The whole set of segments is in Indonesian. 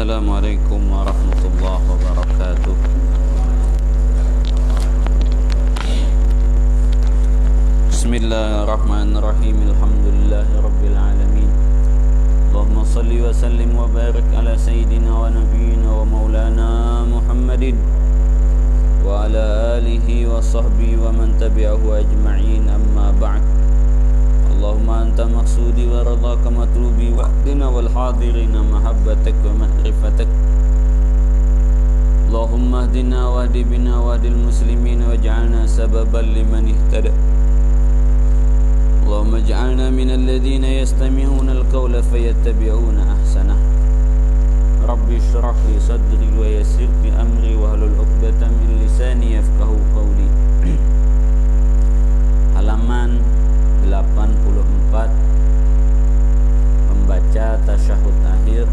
Assalamualaikum warahmatullahi wabarakatuh. Bismillahirrahmanirrahim. Alhamdulillahi rabbil alamin. Allahumma salli wa sallim wa barik ala sayyidina wa nabiyyina wa maulana Muhammadin wa ala alihi wa sahbihi wa man tabi'ahu ajma'in, amma ba'd. Allahumma anta maqsudi wa radhaka matlubi wahdina wal hadirina mahabbatak wa ma'rifatak. Allahumma hdina wahdi bina wahdil muslimin waj'alna sababan liman ihtada. Allahumma ij'alna minal ladhina yastami'una al-qawla fayattabi'una ahsanah. Rabbi shrah li sadri wa yassir li amri wahlul 'uqdatam min lisani yafqahu qawli. Halaman 84, membaca tasyahud akhir.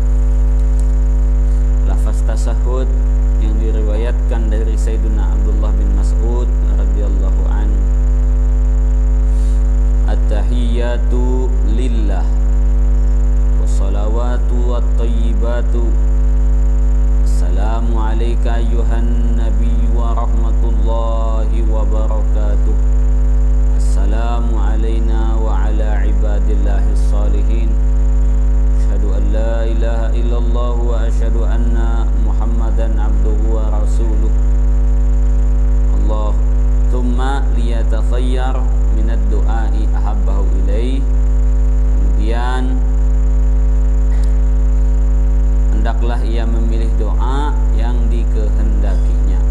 Lafaz tasyahud yang diriwayatkan dari Sayyidina Abdullah bin Mas'ud radhiyallahu an. At-tahiyyatu lillah wassalawatu wat-thayyibatu. Assalamu alayka ayyuhan nabiy wa rahmatullahi wa barakatuh. Assalamu alayna wa ala ibadillahis salihin. Asyhadu an la ilaha illallah wa asyhadu anna Muhammadan abduhu wa rasuluh. Allahumma liyatakhayyar minad du'ai ahabbahu ilaih. Kemudian hendaklah ia memilih doa yang dikehendakinya.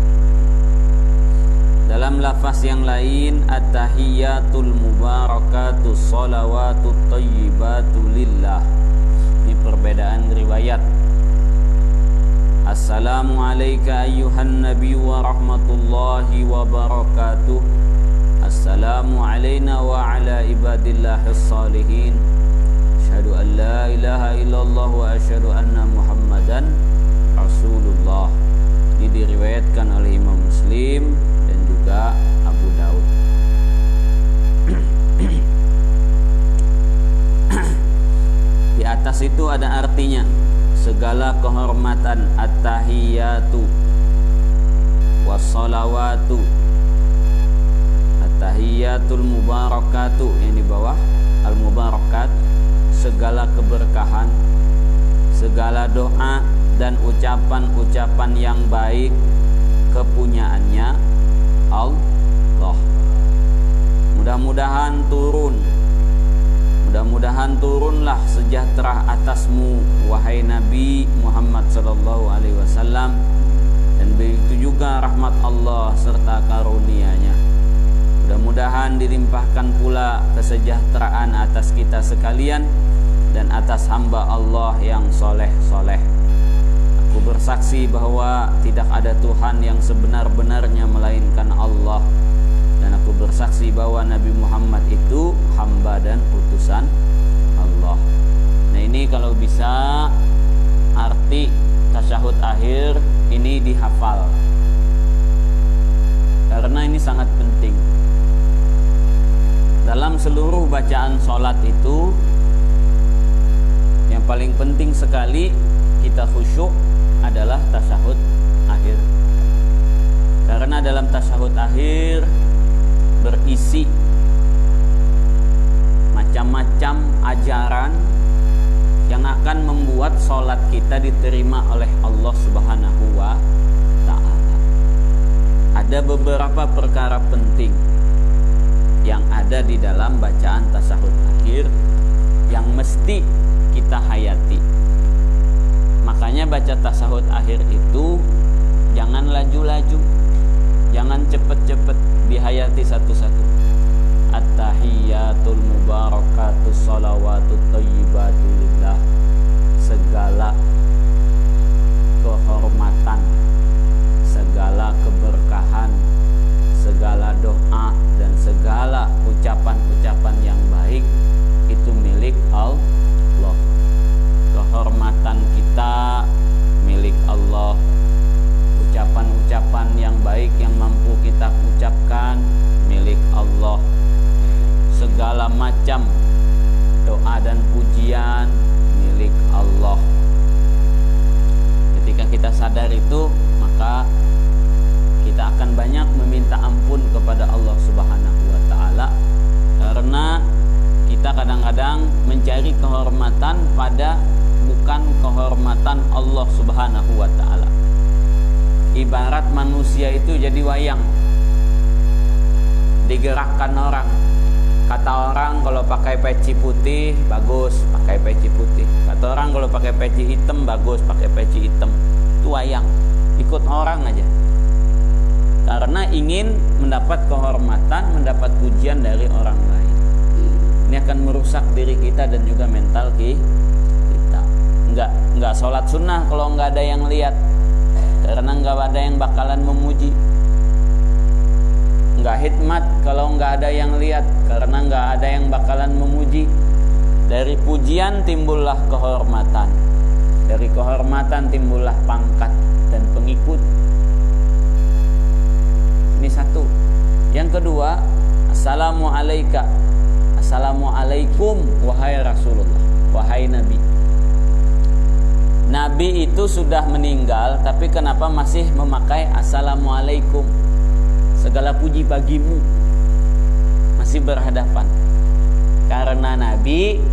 Dalam lafaz yang lain, at-tahiyyatul mubarakatus shalawatut thayyibatu lillah. Ini perbedaan riwayat. Assalamu alayka ayyuhan nabiy wa rahmatullahi wa barakatuh. Assalamu alayna wa ala ibadillahis salihin. Asyhadu an la ilaha illallah wa asyhadu anna Muhammadan Rasulullah. Ini diriwayatkan oleh Imam Muslim dan juga Abu Daud. Di atas itu ada artinya segala kehormatan, at-tahiyyatu was-shalawatu, at-tahiyyatul mubarakatu, yang di bawah al-mubarakat, segala keberkahan, segala doa dan ucapan-ucapan yang baik kepunyaannya Allah. Mudah-mudahan turunlah sejahtera atasmu wahai Nabi Muhammad sallallahu alaihi wasallam, dan begitu juga rahmat Allah serta karunia-Nya. Mudah-mudahan dilimpahkan pula kesejahteraan atas kita sekalian dan atas hamba Allah yang soleh-soleh. Aku bersaksi bahwa tidak ada Tuhan yang sebenar-benarnya melainkan Allah, dan aku bersaksi bahwa Nabi Muhammad itu hamba dan utusan Allah. Nah, ini kalau bisa arti tasyahud akhir ini dihafal, karena ini sangat penting. Dalam seluruh bacaan sholat itu yang paling penting sekali kita khusyuk adalah tasyahud akhir. Karena dalam tasyahud akhir berisi macam-macam ajaran yang akan membuat sholat kita diterima oleh Allah Subhanahu wa ta'ala. Ada beberapa perkara penting yang ada di dalam bacaan tasyahud akhir yang mesti kita hayati. Makanya baca tasyahud akhir itu jangan laju-laju, jangan cepet-cepet, dihayati satu-satu. At-tahiyyatul mubarakatus shalawatut thayyibatu lillah. Segala kehormatan, segala keberkahan, segala doa dan segala ucapan-ucapan yang baik itu milik Allah. Kehormatan kita milik Allah. Ucapan-ucapan yang baik yang mampu kita ucapkan milik Allah. Segala macam doa dan pujian milik Allah. Allah Subhanahu wa ta'ala. Ibarat manusia itu jadi wayang, digerakkan orang. Kata orang kalau pakai peci putih bagus, pakai peci putih. Kata orang kalau pakai peci hitam bagus, pakai peci hitam. Itu wayang, ikut orang aja. Karena ingin mendapat kehormatan, mendapat pujian dari orang lain. Ini akan merusak diri kita dan juga mental kita. Enggak sholat sunnah kalau enggak ada yang lihat, karena enggak ada yang bakalan memuji. Enggak hikmat kalau enggak ada yang lihat, karena enggak ada yang bakalan memuji. Dari pujian timbullah kehormatan, dari kehormatan timbullah pangkat dan pengikut. Ini satu. Yang kedua, Assalamualaikum wahai Rasulullah, wahai Nabi. Nabi itu sudah meninggal, tapi kenapa masih memakai Assalamualaikum? Segala puji bagimu, masih berhadapan. Karena Nabi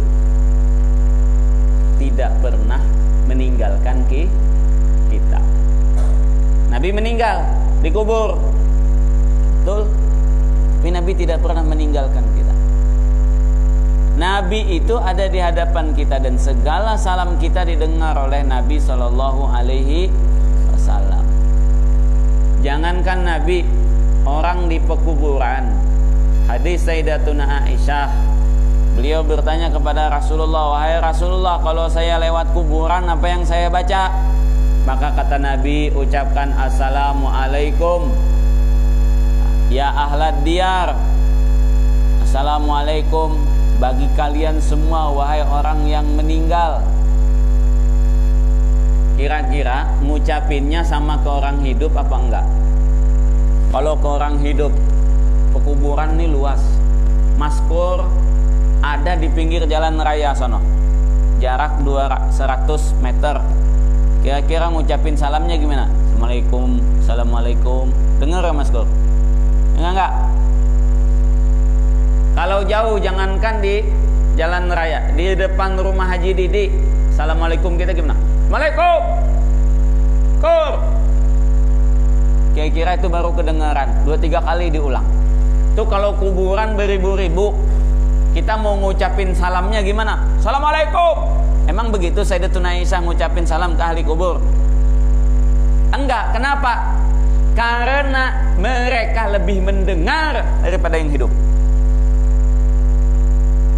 tidak pernah meninggalkan kita. Nabi meninggal, dikubur, betul? Tapi Nabi tidak pernah meninggalkan kita. Nabi itu ada di hadapan kita dan segala salam kita didengar oleh Nabi Shallallahu Alaihi Wasallam. Jangankan Nabi, orang di pekuburan. Hadis Sayyidatuna Aisyah, beliau bertanya kepada Rasulullah, wahai Rasulullah, kalau saya lewat kuburan apa yang saya baca? Maka kata Nabi, ucapkan Assalamualaikum ya ahlad diyar. Assalamualaikum bagi kalian semua wahai orang yang meninggal. Kira-kira ngucapinnya sama ke orang hidup apa enggak? Kalau ke orang hidup, pekuburan ini luas, maskur ada di pinggir jalan raya sono, jarak 200 meter. Kira-kira ngucapin salamnya gimana? Assalamualaikum, assalamualaikum. Dengar ya maskur? Enggak. Kalau jauh, jangankan di jalan raya, di depan rumah Haji Didi, assalamualaikum kita gimana? Assalamualaikum. Kur. Kira-kira itu baru kedengaran 2-3 kali diulang. Itu kalau kuburan beribu-ribu, kita mau ngucapin salamnya gimana? Assalamualaikum. Emang begitu Sayyidatuna Aisyah ngucapin salam ke ahli kubur? Enggak. Kenapa? Karena mereka lebih mendengar daripada yang hidup.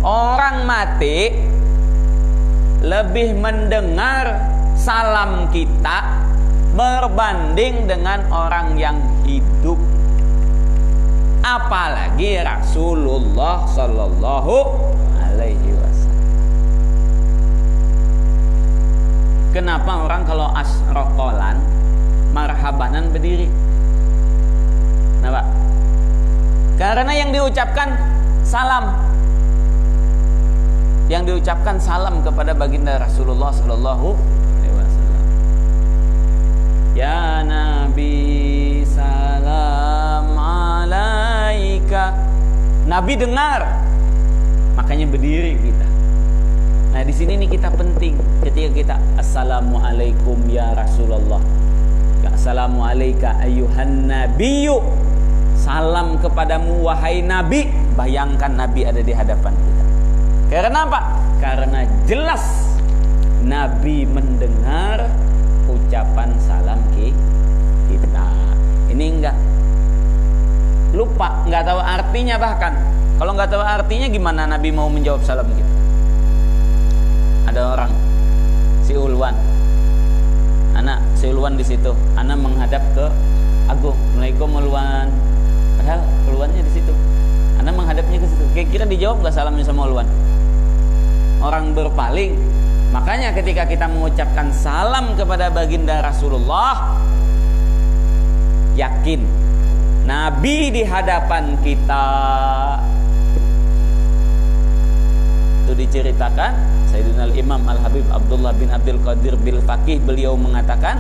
Orang mati lebih mendengar salam kita berbanding dengan orang yang hidup. Apalagi Rasulullah Sallallahu Alaihi Wasallam. Kenapa orang kalau asrokolan marhabanan berdiri? Kenapa? Karena yang diucapkan salam, yang diucapkan salam kepada baginda Rasulullah Sallallahu Alaihi Wasallam. Ya Nabi salam alaika. Nabi dengar, makanya berdiri kita. Nah di sini nih kita penting ketika kita Assalamualaikum ya Rasulullah, Assalamu alaika ayyuhan nabiyyu. Salam kepadamu wahai Nabi. Bayangkan Nabi ada di hadapan kita. Karena apa? Karena jelas Nabi mendengar ucapan salam kita. Ini enggak lupa, enggak tahu artinya bahkan. Kalau enggak tahu artinya gimana Nabi mau menjawab salam kita? Ada orang si Ulwan. Anak si Ulwan di situ. Anak menghadap ke Agung. Assalamualaikum Ulwan. Padahal Ulwannya di situ. Anak menghadapnya ke situ. Kira-kira dijawab enggak salamnya sama Ulwan? Orang berpaling. Makanya ketika kita mengucapkan salam kepada baginda Rasulullah, yakin Nabi di hadapan kita. Itu diceritakan Sayyidina Imam Al-Habib Abdullah bin Abdul Qadir bil Faqih, beliau mengatakan,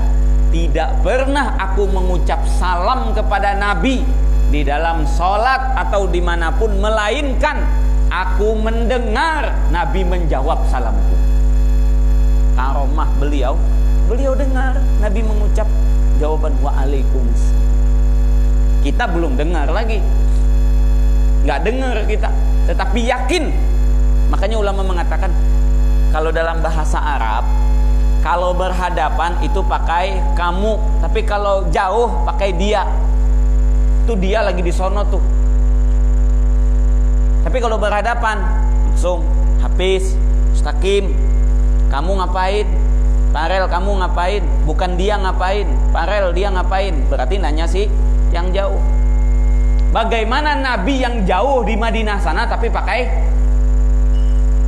tidak pernah aku mengucap salam kepada Nabi di dalam sholat atau dimanapun, melainkan aku mendengar Nabi menjawab salamku. Karomah beliau Beliau dengar Nabi mengucap jawaban waalaikumsalam. Kita belum dengar lagi, nggak dengar kita, tetapi yakin. Makanya ulama mengatakan kalau dalam bahasa Arab, kalau berhadapan itu pakai kamu, tapi kalau jauh pakai dia. Itu dia lagi di sono tuh. Tapi kalau berhadapan langsung Hafiz, Mustaqim, kamu ngapain? Farel, kamu ngapain? Bukan dia ngapain, Farel dia ngapain? Berarti nanya sih yang jauh. Bagaimana Nabi yang jauh di Madinah sana tapi pakai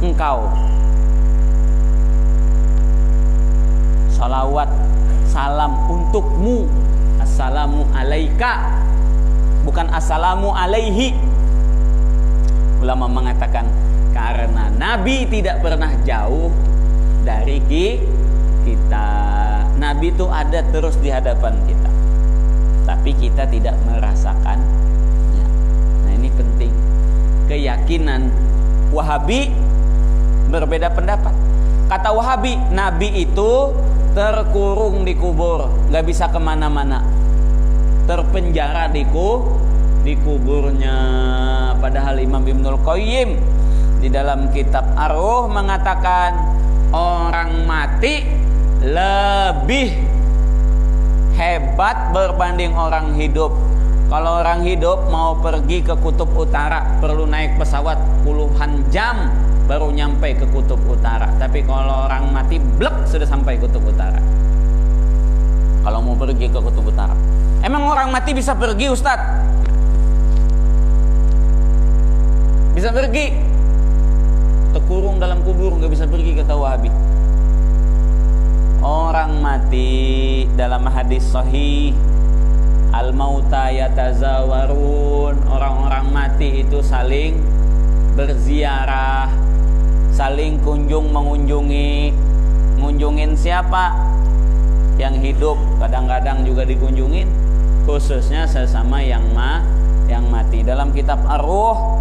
engkau? Salawat salam untukmu, assalamu alaika, bukan assalamu alaihi. Ulama mengatakan karena Nabi tidak pernah jauh dari kita. Nabi itu ada terus di hadapan kita, tapi kita tidak merasakannya. Nah, ini penting. Keyakinan Wahabi berbeda pendapat. Kata Wahabi, Nabi itu terkurung di kubur, gak bisa kemana-mana, terpenjara di kuburnya. Padahal Imam Ibnul Qayyim di dalam kitab Ar-Ruh mengatakan orang mati lebih hebat berbanding orang hidup. Kalau orang hidup mau pergi ke kutub utara perlu naik pesawat puluhan jam baru nyampe ke kutub utara. Tapi kalau orang mati blek sudah sampai kutub utara. Kalau mau pergi ke kutub utara. Emang orang mati bisa pergi, Ustadz? Bisa pergi. Terkurung dalam kubur nggak bisa pergi, kata Wahabi. Orang mati dalam hadis sahih, al-mauta yatazawarun, orang-orang mati itu saling berziarah, saling kunjung mengunjungi. Ngunjungin siapa? Yang hidup kadang-kadang juga dikunjungin, khususnya sesama yang mati. Dalam kitab Ar-Ruh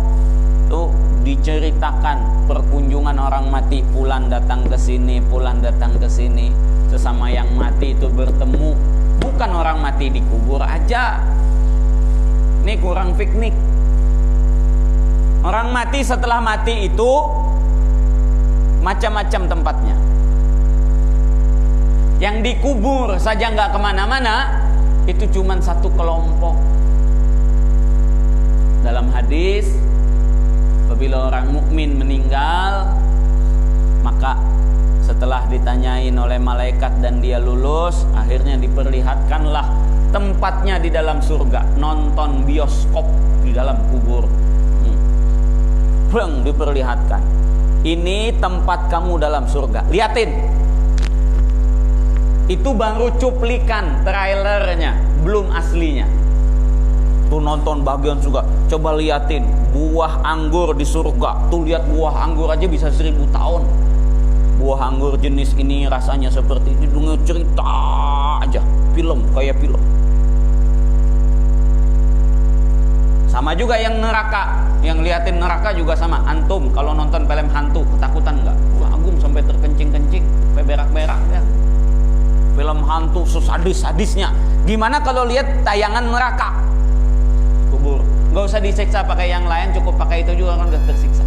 tuh diceritakan perkunjungan orang mati, fulan datang ke sini, fulan datang ke sini. Sesama yang mati itu bertemu, bukan orang mati di kubur aja. Ini kurang piknik. Orang mati setelah mati itu macam-macam tempatnya. Yang dikubur saja nggak kemana-mana, itu cuma satu kelompok. Dalam hadis, apabila orang mukmin meninggal, maka setelah ditanyain oleh malaikat dan dia lulus, akhirnya diperlihatkanlah tempatnya di dalam surga. Nonton bioskop di dalam kubur. Diperlihatkan, ini tempat kamu dalam surga. Liatin. Itu baru cuplikan trailernya, belum aslinya. Tuh nonton bagian surga. Coba liatin buah anggur di surga. Tuh lihat buah anggur aja bisa 1000 tahun. Buah anggur jenis ini rasanya seperti ini. Dengar cerita aja, film kayak film. Sama juga yang neraka, yang liatin neraka juga sama. Antum kalau nonton film hantu ketakutan nggak? Wah, Agung sampai terkencing-kencing, sampai berak-berak ya. Film hantu sesadis-sadisnya. Gimana kalau lihat tayangan neraka? Kubur. Nggak usah disiksa pakai yang lain, cukup pakai itu juga kan udah tersiksa.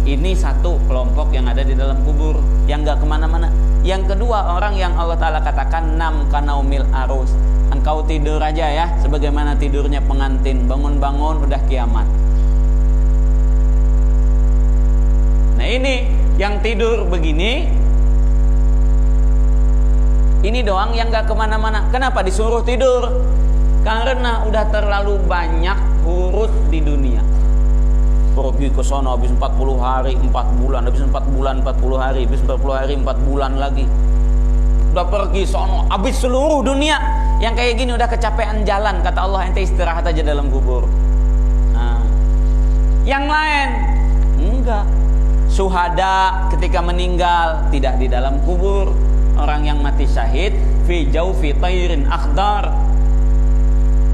Ini satu kelompok yang ada di dalam kubur, yang nggak kemana-mana. Yang kedua, orang yang Allah Ta'ala katakan nam kanaumil arus. Engkau tidur aja ya, sebagaimana tidurnya pengantin. Bangun-bangun udah kiamat. Nah ini yang tidur begini, ini doang yang gak kemana-mana. Kenapa disuruh tidur? Karena udah terlalu banyak huruf di dunia. Pergi ke sana habis 40 hari 4 bulan, habis 4 bulan 40 hari, habis 40 hari 4 bulan lagi. Udah pergi sono habis seluruh dunia. Yang kayak gini udah kecapean jalan. Kata Allah, ente istirahat aja dalam kubur. Nah, yang lain enggak. Syuhada ketika meninggal tidak di dalam kubur. Orang yang mati syahid fi jaufi tayrin akhdar,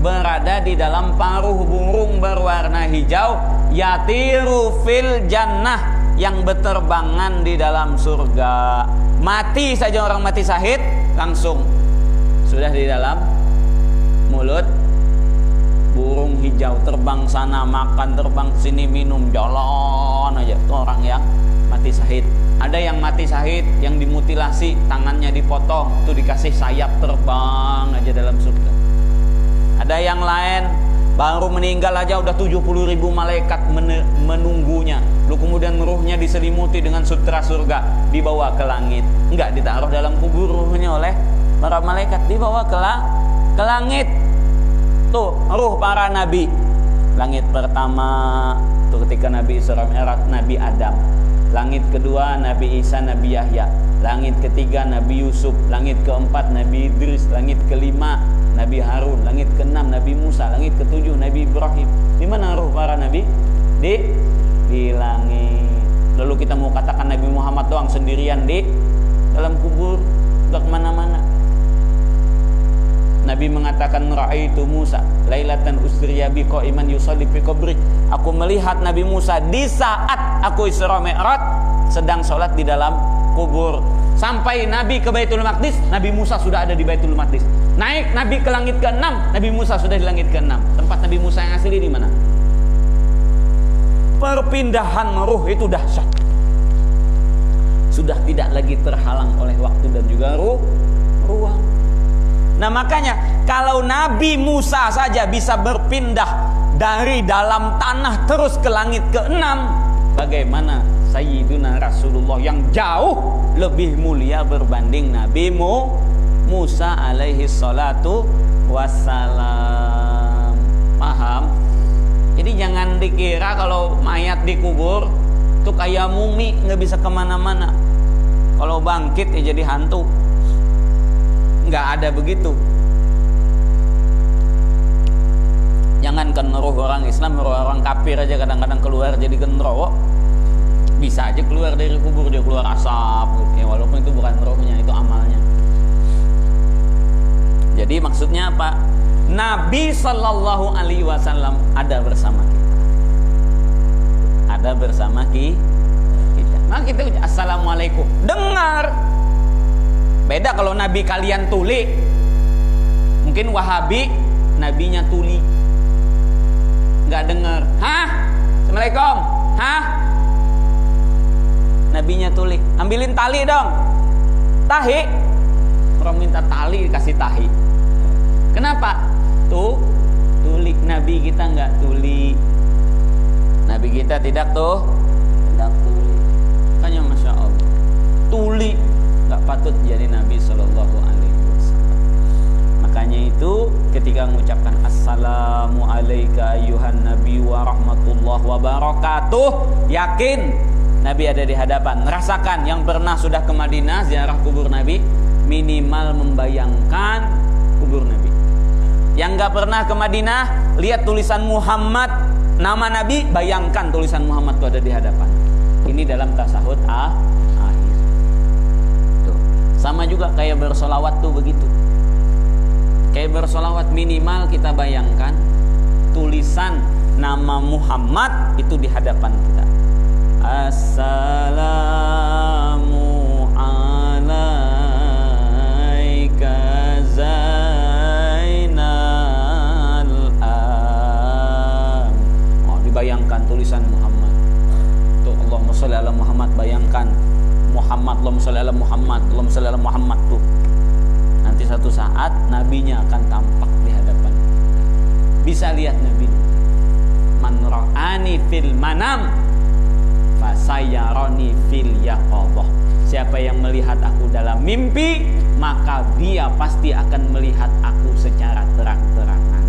berada di dalam paruh burung berwarna hijau, yatiru fil jannah, yang berterbangan di dalam surga. Mati saja orang mati syahid, langsung sudah di dalam mulut burung hijau, terbang sana makan, terbang sini minum, jalan aja. Itu orang yang mati syahid. Ada yang mati syahid yang dimutilasi, tangannya dipotong, itu dikasih sayap terbang aja dalam surga. Ada yang lain baru meninggal aja udah 70.000 malaikat menunggunya. Lalu kemudian ruhnya diselimuti dengan sutra surga, dibawa ke langit. Enggak ditaruh dalam kubur ruhnya oleh para malaikat, dibawa ke langit. Tuh ruh para nabi. Langit pertama tuh ketika Nabi Isra Mi'raj, Nabi Adam. Langit kedua Nabi Isa, Nabi Yahya. Langit ketiga Nabi Yusuf. Langit keempat Nabi Idris. Langit kelima Nabi Harun. Langit keenam Nabi Musa. Langit ketujuh Nabi Ibrahim. Di mana ruh para nabi? Di langit. Lalu kita mau katakan Nabi Muhammad doang sendirian di dalam kubur, enggak kemana-mana. Nabi mengatakan ra'aitu Musa lailatan usriya bi qa'iman yusalli fi qabri. Aku melihat Nabi Musa di saat aku Isra Mi'raj sedang sholat di dalam kubur. Sampai Nabi ke Baitul Maqdis, Nabi Musa sudah ada di Baitul Maqdis. Naik Nabi ke langit ke-6, Nabi Musa sudah di langit ke-6. Tempat Nabi Musa yang asli di mana? Perpindahan ruh itu dahsyat. Sudah tidak lagi terhalang oleh waktu dan juga ruang. Nah makanya kalau Nabi Musa saja bisa berpindah dari dalam tanah terus ke langit ke-6, bagaimana Sayyiduna Rasulullah yang jauh lebih mulia berbanding Nabi Musa alaihi salatu wassalam. Paham? Jadi jangan dikira kalau mayat dikubur itu kayak mumi, nggak bisa kemana-mana. Kalau bangkit ya jadi hantu. Nggak ada begitu. Jangankan roh orang Islam, roh orang kafir aja kadang-kadang keluar jadi genderuwo. Bisa aja keluar dari kubur, dia keluar asap gitu ya, walaupun itu bukan rohnya, itu amalnya. Jadi maksudnya apa? Nabi Sallallahu Alaihi Wasallam ada bersama kita. Ada bersama kita. Maka kita ucap assalamualaikum. Dengar. Beda kalau Nabi kalian tuli. Mungkin Wahabi nabinya tuli, nggak dengar. Hah? Assalamualaikum. Hah? Nabinya tuli. Ambilin tali dong. Tahi. Orang minta tali dikasih tahi. Kenapa? Tuh tuli. Nabi kita nggak tuli. Nabi kita tidak tuli. Makanya Masya Allah, tuli nggak patut jadi Nabi Sallallahu Alaihi Wasallam. Makanya itu ketika mengucapkan assalamu alayka ayyuhan nabi wa rahmatullah wa barakatuh, yakin Nabi ada di hadapan. Rasakan yang pernah sudah ke Madinah ziarah kubur Nabi, minimal membayangkan kubur Nabi. Yang nggak pernah ke Madinah, lihat tulisan Muhammad, nama Nabi, bayangkan tulisan Muhammad itu ada di hadapan. Ini dalam tasahud akhir. Tuh. Sama juga kayak bersolawat tuh begitu. Kayak bersolawat minimal kita bayangkan tulisan nama Muhammad itu di hadapan kita. Assalamu alayka zainal am. Oh, dibayangkan tulisan Muhammad. Tuh Allahumma sholli ala Muhammad, bayangkan Muhammad, Allahumma sholli ala Muhammad, Allahumma sholli ala Muhammad tuh. Nanti satu saat nabinya akan tampak di hadapan. Bisa lihat nabi. Man ra'ani fil manam fasayarani fil yaqadhah. Siapa yang melihat aku dalam mimpi, maka dia pasti akan melihat aku secara terang-terangan.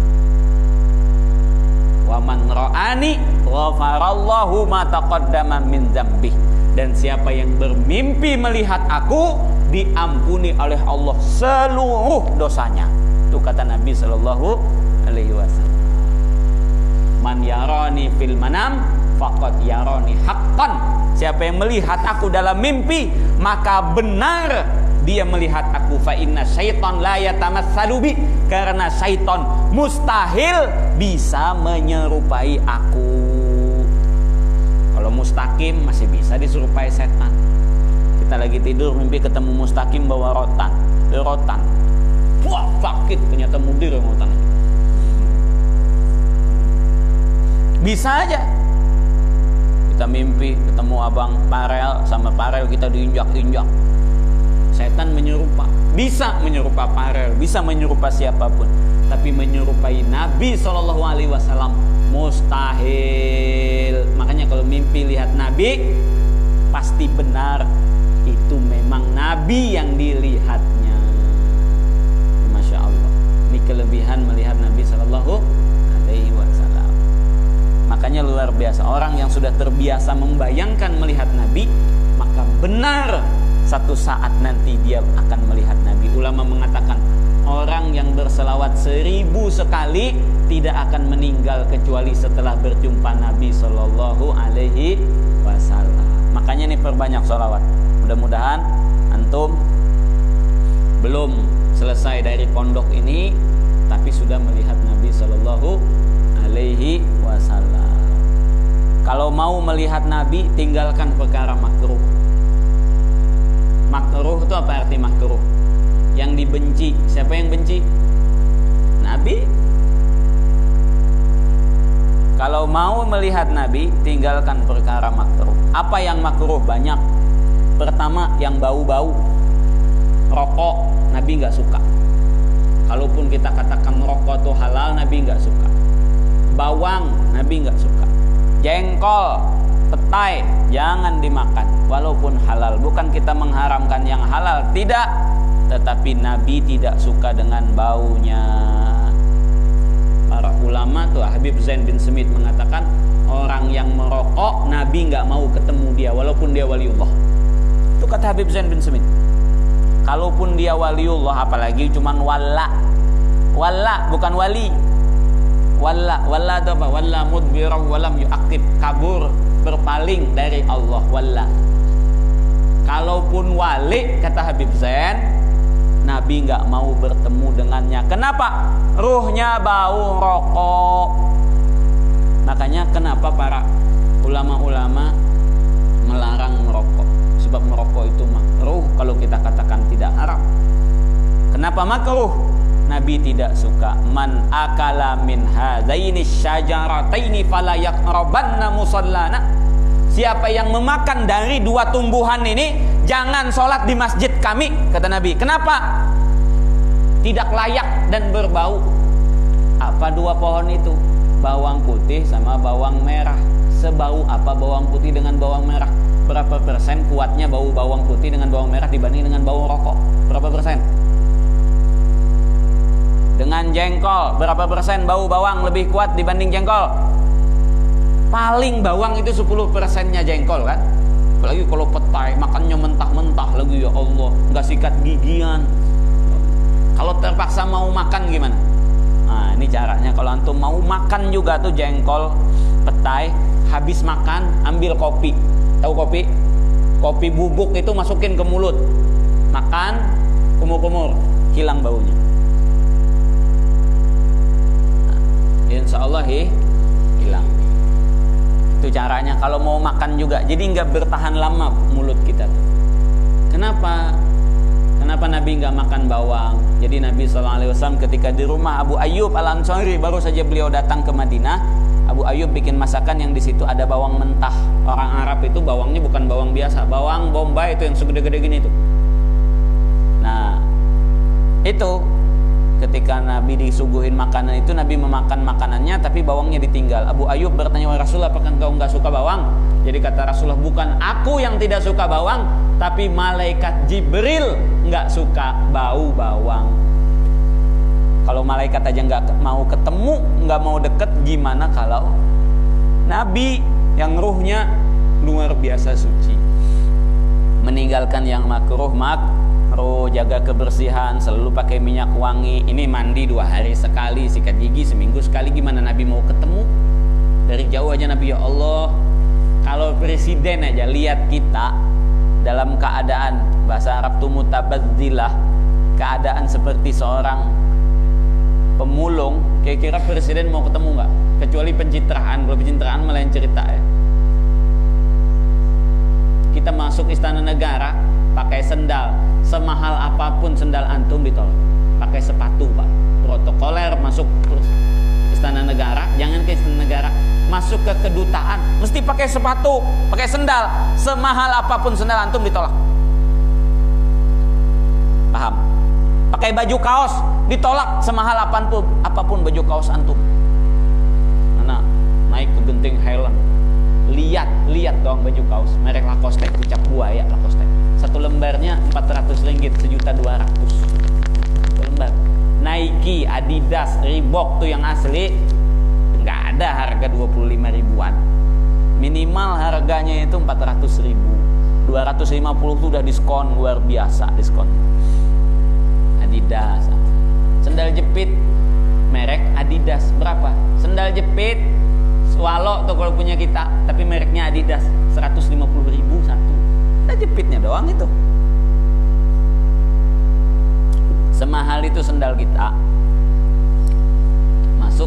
Wa man ra'ani ghafarallahu ma taqaddama min dzambih. Dan siapa yang bermimpi melihat aku, diampuni oleh Allah seluruh dosanya. Itu kata Nabi Sallallahu Alaihi Wasallam. Man yarani fil manam faqad yarani haqqan. Siapa yang melihat aku dalam mimpi, maka benar dia melihat aku. Fa inna syaitan la yatamassalu bi, karena syaitan mustahil bisa menyerupai aku. Kalau mustaqim masih bisa diserupai setan. Kita lagi tidur mimpi ketemu Mustaqim bawa rotan. Wah, sakit, ternyata mudir yang rotan. Bisa aja. Kita mimpi ketemu abang Parel, sama Parel kita diinjak-injak. Setan menyerupa. Bisa menyerupa Parel, bisa menyerupa siapapun. Tapi menyerupai Nabi SAW mustahil. Makanya kalau mimpi lihat Nabi, pasti benar itu memang Nabi yang dilihatnya. Masya Allah. Ini kelebihan melihat Nabi SAW. Makanya luar biasa. Orang yang sudah terbiasa membayangkan melihat Nabi, maka benar satu saat nanti dia akan melihat Nabi. Ulama mengatakan orang yang berselawat 1000 sekali tidak akan meninggal kecuali setelah berjumpa Nabi Sallallahu Alaihi Wasallam. Makanya nih perbanyak sholawat. Mudah-mudahan antum belum selesai dari pondok ini, tapi sudah melihat Nabi Sallallahu Alaihi Wasallam. Kalau mau melihat Nabi, tinggalkan perkara makruh. Makruh itu apa arti makruh? Yang dibenci. Siapa yang benci? Nabi. Kalau mau melihat Nabi, tinggalkan perkara makruh. Apa yang makruh? Banyak. Pertama, yang bau-bau. Rokok, Nabi gak suka. Kalaupun kita katakan rokok itu halal, Nabi gak suka. Bawang, Nabi gak suka. Jengkol, petai, jangan dimakan walaupun halal. Bukan kita mengharamkan yang halal, tidak. Tetapi Nabi tidak suka dengan baunya. Para ulama tuh, Habib Zain bin Smith mengatakan, orang yang merokok Nabi gak mau ketemu dia walaupun dia waliullah. Itu kata Habib Zain bin Smith. Kalaupun dia waliullah, apalagi cuman walla. Walla bukan wali. Walla itu apa? Walla mudbirah walam yu'aqib, kabur, berpaling dari Allah. Walla. Kalaupun wali, kata Habib Zain, Nabi gak mau bertemu dengannya. Kenapa? Ruhnya bau rokok. Makanya kenapa para ulama-ulama melarang merokok? Sebab merokok itu makruh kalau kita katakan tidak haram. Kenapa makruh? Nabi tidak suka. Man akala min hadaini syajarataini fala yaqrabanna musallana. Siapa yang memakan dari dua tumbuhan ini, jangan sholat di masjid kami, kata Nabi. Kenapa? Tidak layak dan berbau. Apa dua pohon itu? Bawang putih sama bawang merah. Sebau apa bawang putih dengan bawang merah? Berapa persen kuatnya bau bawang putih dengan bawang merah dibanding dengan bau rokok? Berapa persen? Dengan jengkol, berapa persen bau bawang lebih kuat dibanding jengkol? Paling bawang itu 10%-nya jengkol kan? Apalagi kalau petai, makannya mentah-mentah lagi, ya Allah, nggak sikat gigian. Kalau terpaksa mau makan gimana? Nah, ini caranya. Kalau antum mau makan juga tuh jengkol, petai, habis makan ambil kopi. Tahu kopi? Kopi bubuk itu masukin ke mulut. Makan, kumur-kumur, hilang baunya. Insya Allah hilang. Itu caranya kalau mau makan juga. Jadi nggak bertahan lama mulut kita tuh. Kenapa Nabi nggak makan bawang? Jadi Nabi SAW ketika di rumah Abu Ayyub Al-Ansari, baru saja beliau datang ke Madinah, Abu Ayyub bikin masakan yang di situ ada bawang mentah. Orang Arab itu bawangnya bukan bawang biasa, bawang bombay itu yang segede-gede gini tuh. Nah, itu ketika Nabi disuguhin makanan itu, Nabi memakan makanannya tapi bawangnya ditinggal. Abu Ayyub bertanya, "Wahai Rasulullah, apakah engkau enggak suka bawang?" Jadi kata Rasulullah, "Bukan aku yang tidak suka bawang, tapi malaikat Jibril enggak suka bau bawang." Kalau malaikat aja enggak mau ketemu, enggak mau deket, gimana kalau Nabi yang ruhnya luar biasa suci? Meninggalkan yang makruh, jaga kebersihan, selalu pakai minyak wangi. Ini mandi 2 hari sekali, sikat gigi seminggu sekali. Gimana Nabi mau ketemu? Dari jauh aja Nabi, ya Allah, kalau presiden aja lihat kita dalam keadaan, bahasa Arab tuh mutabaddilah, keadaan seperti seorang pemulung, kira-kira presiden mau ketemu nggak? Kecuali pencitraan. Kalau pencitraan malah yang cerita ya. Kita masuk istana negara, pakai sendal semahal apapun sendal antum ditolak. Pakai sepatu Pak, protokoler masuk istana negara, jangan ke istana negara, masuk ke kedutaan mesti pakai sepatu, pakai sendal semahal apapun sendal antum ditolak. Paham? Pakai baju kaos ditolak semahal apapun baju kaos antum. Mana naik ke genting Highland, lihat doang baju kaos merek Lacoste, ucap buaya Lacoste. Satu lembarnya 400 ringgit, 1.200.000 satu lembar. Nike, Adidas, Reebok tuh yang asli nggak ada harga 25 ribuan. Minimal harganya itu 400.000. 250 tuh udah diskon luar biasa, diskon. Adidas. Sendal jepit merek Adidas berapa? Sendal jepit Swallow tuh kalau punya kita, tapi mereknya Adidas, 150.000 satu. Nah jepitnya doang itu. Semahal itu sendal kita. Masuk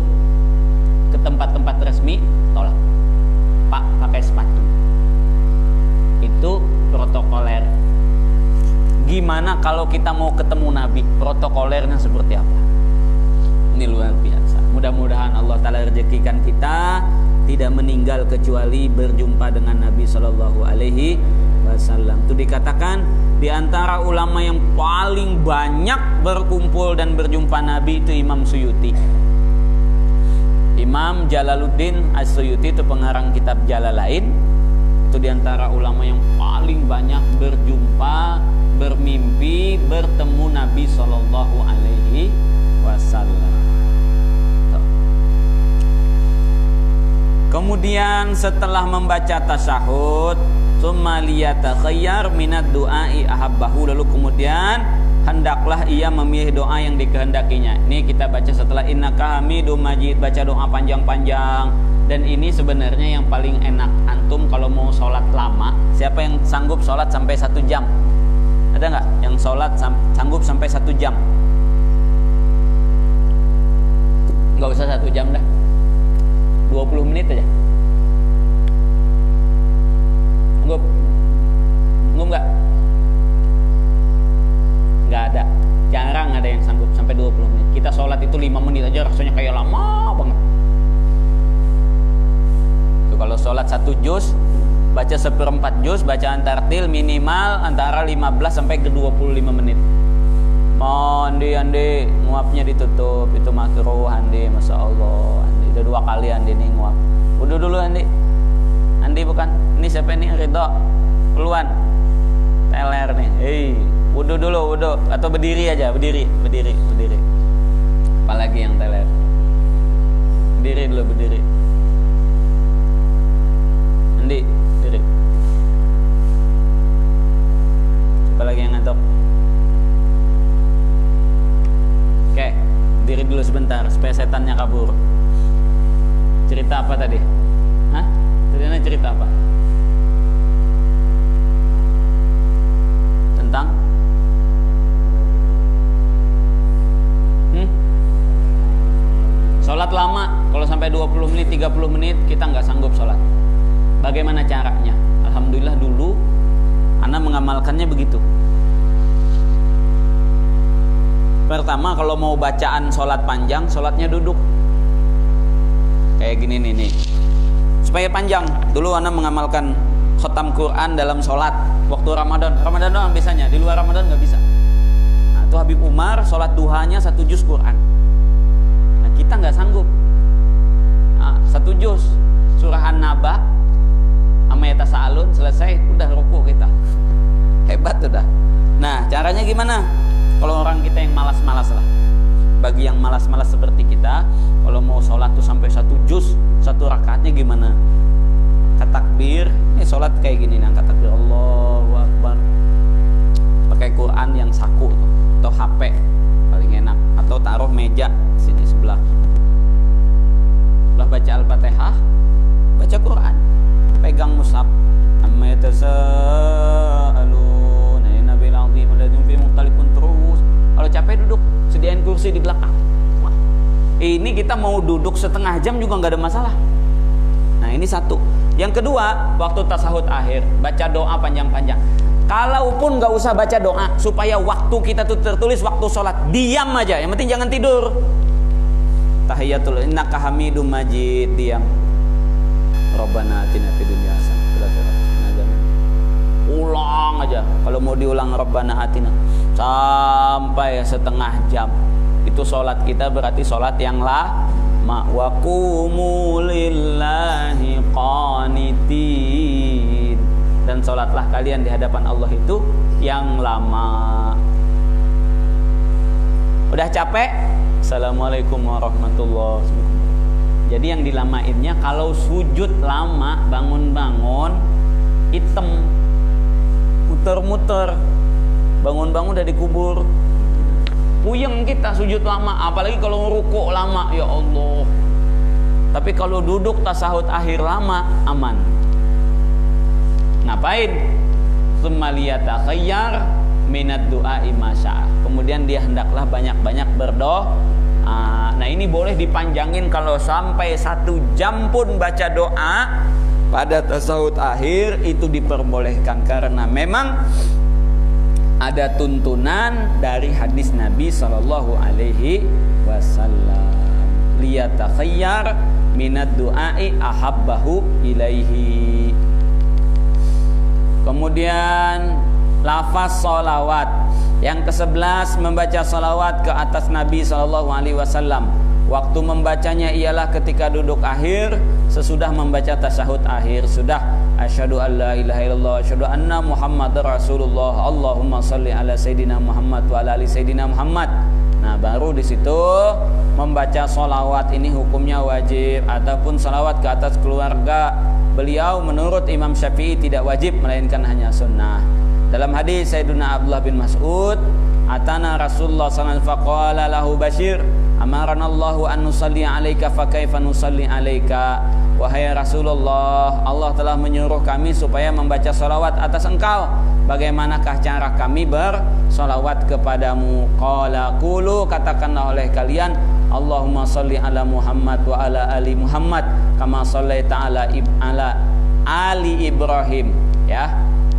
ke tempat-tempat resmi, tolak. Pak, pakai sepatu. Itu protokoler. Gimana kalau kita mau ketemu Nabi? Protokolernya seperti apa? Ini luar biasa. Mudah-mudahan Allah Ta'ala rezekikan kita tidak meninggal kecuali berjumpa dengan Nabi Sallallahu Alaihi Wasallam. Itu dikatakan di antara ulama yang paling banyak berkumpul dan berjumpa Nabi itu Imam Suyuti. Imam Jalaluddin As-Suyuti itu pengarang kitab Jalalain. Itu di antara ulama yang paling banyak berjumpa, bermimpi, bertemu Nabi Sallallahu Alaihi Wasallam. Kemudian setelah membaca tasyahud, summa liyatakhayyar minad du'ai ahabbahu, lalu kemudian hendaklah ia memilih doa yang dikehendakinya. Ini kita baca setelah innaka hamidum majid, baca doa panjang-panjang. Dan ini sebenarnya yang paling enak antum kalau mau sholat lama. Siapa yang sanggup sholat sampai 1 jam? Ada nggak yang sholat sanggup sampai 1 jam? Nggak usah 1 jam dah, 20 menit aja. Sanggup? Sanggup nggak? Nggak ada. Jarang ada yang sanggup sampai 20 menit. Kita sholat itu 5 menit aja rasanya kayak lama banget. Tuh, kalau sholat 1 juz, baca 1/4 juz, bacaan tartil minimal antara 15 sampai ke 25 menit. Mau andi nguapnya ditutup, itu makruh andi, masya Allah. Udah 2 kali Andi nih nguap. Wudu dulu Andi. Andi bukan. Ini siapa nih? Ridho. Peluan. Teler nih. Wudu dulu, wudu. Atau berdiri aja, berdiri. Apalagi yang teler. Berdiri dulu, berdiri. Andi, berdiri. Siapa lagi yang ngantuk? Oke, berdiri dulu sebentar supaya setannya kabur. Cerita apa tadi? Hah? Tadi cerita apa? Tentang? Sholat lama. Kalau sampai 20 menit, 30 menit kita nggak sanggup sholat. Bagaimana caranya? Alhamdulillah dulu Ana mengamalkannya begitu. Pertama, kalau mau bacaan sholat panjang, sholatnya duduk. Kayak gini nih. Supaya panjang. Dulu Ana mengamalkan khatam Quran dalam sholat waktu Ramadan. Ramadan doang bisanya, di luar Ramadan nggak bisa. Nah, itu Habib Umar sholat duhanya 1 juz Quran. Nah, kita nggak sanggup. Nah, 1 juz surah An-Naba sama Yatasa'alun selesai, udah ruku kita. Hebat udah. Nah, caranya gimana? Kalau orang kita yang malas-malas lah. Bagi yang malas-malas seperti kita, kalau mau sholat tuh sampai 1 juz, 1 rakaatnya gimana? Takbir, ini sholat kayak gini, angkat takbir Allahu Akbar. Pakai Quran yang saku tuh, atau HP paling enak, atau taruh meja sini sebelah. Setelah baca Al-Fatihah, baca Quran, pegang mushaf. Amma yatasaalun, nabil azim alladzi fi mukhtalifun terus. Kalau capek duduk, sediain kursi di belakang. Wah, ini kita mau duduk setengah jam juga nggak ada masalah. Nah, ini satu. Yang kedua, waktu tasahud akhir, baca doa panjang-panjang. Kalaupun nggak usah baca doa, supaya waktu kita tuh tertulis waktu sholat, diam aja. Yang penting jangan tidur. Tahiyatul innaka hamidum majid, diam. Rabbana atina fid dunya hasanah. Ulang aja. Kalau mau diulang Rabbana atina sampai setengah jam. Itu sholat kita berarti sholat yang lama. Wa qumu lillahi qanitin. Dan sholatlah kalian di hadapan Allah itu yang lama. Udah capek? Assalamualaikum warahmatullahi wabarakatuh. Jadi yang dilamainnya kalau sujud lama, bangun-bangun hitam, muter-muter, bangun-bangun udah dikubur. Puyeng kita sujud lama, apalagi kalau rukuk lama, ya Allah. Tapi kalau duduk tasahud akhir lama, aman. Ngapain? Tsumma liyatakhayyar minad du'a'i masya. Kemudian dia hendaklah banyak-banyak berdoa. Nah ini boleh dipanjangin kalau sampai 1 jam pun baca doa pada tasawuf akhir, itu diperbolehkan karena memang ada tuntunan dari hadis Nabi sallallahu alaihi wasallam. Liyatakhayyar minad du'a'i ahabbahu ilaihi. Kemudian lafaz sholawat yang ke-11, membaca sholawat ke atas Nabi SAW. Waktu membacanya ialah ketika duduk akhir, sesudah membaca tasyahud akhir. Sudah asyhadu an la ilaha illallah, asyhadu anna muhammadar rasulullah, Allahumma shalli ala sayyidina Muhammad wa ala ali sayyidina Muhammad. Nah baru di situ membaca sholawat ini hukumnya wajib, ataupun sholawat ke atas keluarga beliau menurut Imam Syafi'i tidak wajib, melainkan hanya sunnah. Dalam hadis Sayyidina Abdullah bin Mas'ud, atana Rasulullah sallallahu alaihi wasallam faqala lahu Bashir, amarana Allahu an nusalli alaika fa kaifa nusalli alaika. Wahai Rasulullah, Allah telah menyuruh kami supaya membaca salawat atas engkau. Bagaimanakah cara kami bersalawat kepadamu? Qala qulu, katakanlah oleh kalian, Allahumma shalli ala Muhammad wa ala ali Muhammad kama shallaita ala ali Ibrahim. Ya.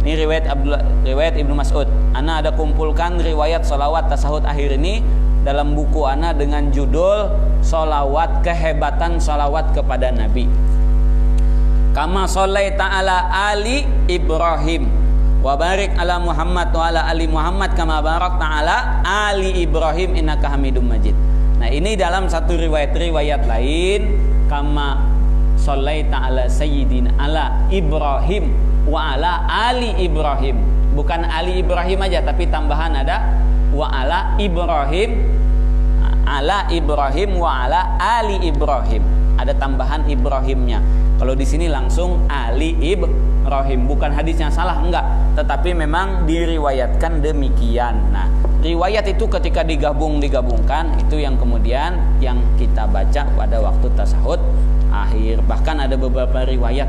Ini riwayat Ibnu Mas'ud. Ana ada kumpulkan riwayat salawat tasahud akhir ini dalam buku ana dengan judul Salawat, kehebatan salawat kepada Nabi. Kama shallaita ala ali Ibrahim wa barik ala Muhammad wa ala ali Muhammad kama barakta ala ali Ibrahim innaka Hamidum Majid. Nah, ini dalam satu riwayat lain, kama shallaita ala sayyidina ala Ibrahim wa ala ali Ibrahim. Bukan ali Ibrahim aja, tapi tambahan ada wa ala Ibrahim, ala Ibrahim wa ala ali Ibrahim. Ada tambahan Ibrahimnya. Kalau di sini langsung ali Ibrahim. Bukan hadisnya salah, enggak, tetapi memang diriwayatkan demikian. Nah, riwayat itu ketika digabungkan itu yang kemudian yang kita baca pada waktu tasyahud akhir. Bahkan ada beberapa riwayat,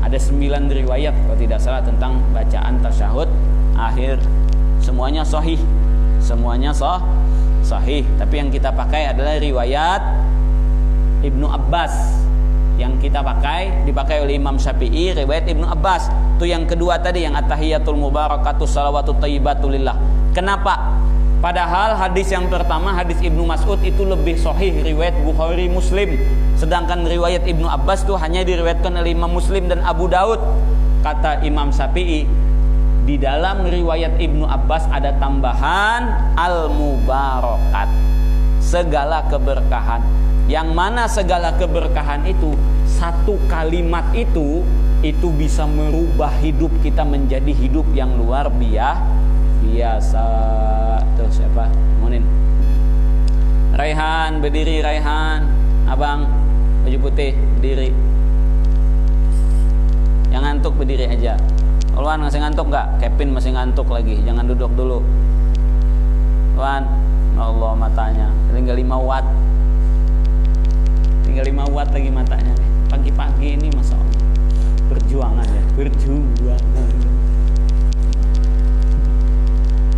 ada 9 riwayat kalau tidak salah tentang bacaan tasyahud akhir. Semuanya sahih, semuanya sahih. Tapi yang kita pakai adalah riwayat Ibnu Abbas. Yang kita dipakai oleh Imam Syafi'i, riwayat Ibnu Abbas. Itu yang kedua tadi, yang at-tahiyatul mubarakatuh salawatut thayyibatulillah. Kenapa? Padahal hadis yang pertama, hadis Ibnu Mas'ud itu lebih sahih, riwayat Bukhari Muslim. Sedangkan riwayat Ibnu Abbas itu hanya diriwayatkan oleh Imam Muslim dan Abu Daud. Kata Imam Syafi'i, di dalam riwayat Ibnu Abbas ada tambahan al-mubarakat, segala keberkahan. Yang mana segala keberkahan itu, satu kalimat itu bisa merubah hidup kita menjadi hidup yang luar biasa. Tuh siapa? Monin. Raihan, berdiri Raihan. Abang, baju putih, berdiri. Yang ngantuk berdiri aja. Luan masih ngantuk gak? Kevin masih ngantuk lagi. Jangan duduk dulu. Luan, Allah matanya. Tinggal 5 watt. Tinggal 5 watt lagi matanya nih. Pagi-pagi ini Masya Allah. Perjuangan ya. Perjuangan.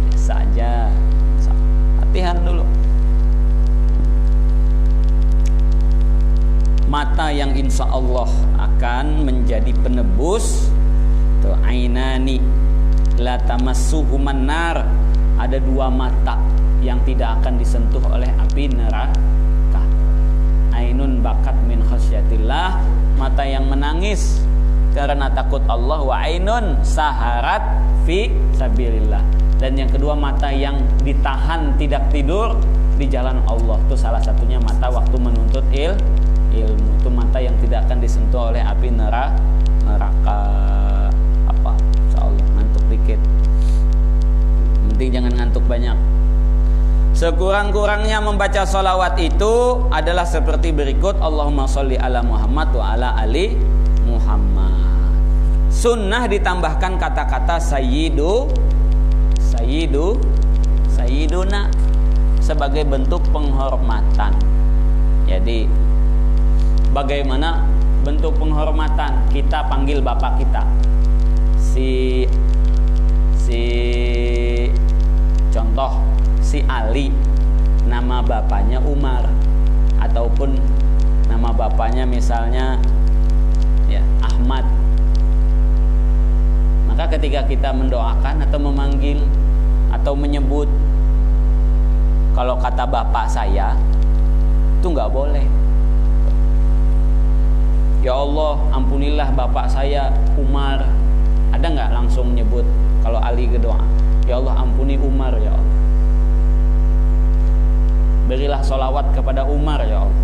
Biasa aja. Latihan dulu. Mata yang insya Allah akan menjadi penebus. Tuh, ainani. la tamassuhuman nar, ada dua mata yang tidak akan disentuh oleh api neraka. Ainun bakat min khasyatillah, mata yang menangis karena takut Allah, wa ainun saharat fi sabilillah, dan yang kedua mata yang ditahan tidak tidur di jalan Allah. Itu salah satunya mata waktu menuntut ilmu, itu mata yang tidak akan disentuh oleh api neraka. Apa? Insyaallah ngantuk dikit, penting jangan ngantuk banyak. Sekurang-kurangnya membaca sholawat itu adalah seperti berikut: Allahumma sholli ala Muhammad wa ala ali Muhammad. Sunnah ditambahkan kata-kata sayyiduna sebagai bentuk penghormatan. Jadi bagaimana bentuk penghormatan? Kita panggil bapak kita si contoh si Ali, nama bapaknya Umar, ataupun nama bapaknya misalnya ya Ahmad. Maka ketika kita mendoakan atau memanggil atau menyebut, kalau kata bapak saya itu nggak boleh. Ya Allah, ampunilah bapak saya Umar. Ada nggak langsung nyebut? Kalau Ali berdoa, ya Allah ampuni Umar ya Allah, berilah sholawat kepada Umar ya Allah.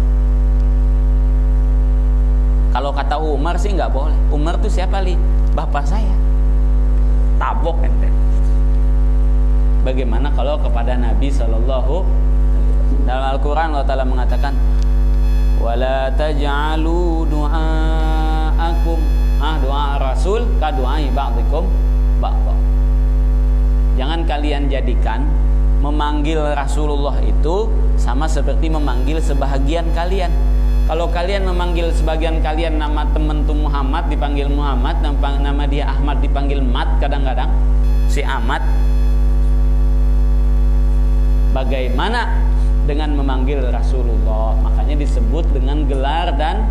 Kalau kata Umar sih nggak boleh. Umar tuh siapa li? Bapak saya. Tabok ente. Bagaimana kalau kepada Nabi Sallallahu dalam Al-Quran Allah Ta'ala mengatakan, wala taj'alu du'aakum doa Rasul ka du'ai ba'dikum ba'da. Jangan kalian jadikan memanggil Rasulullah itu sama seperti memanggil sebahagian kalian. Kalau kalian memanggil sebagian kalian nama teman tuh Muhammad dipanggil Muhammad, nama dia Ahmad dipanggil Mat, kadang-kadang si Ahmad. Bagaimana dengan memanggil Rasulullah? Makanya disebut dengan gelar dan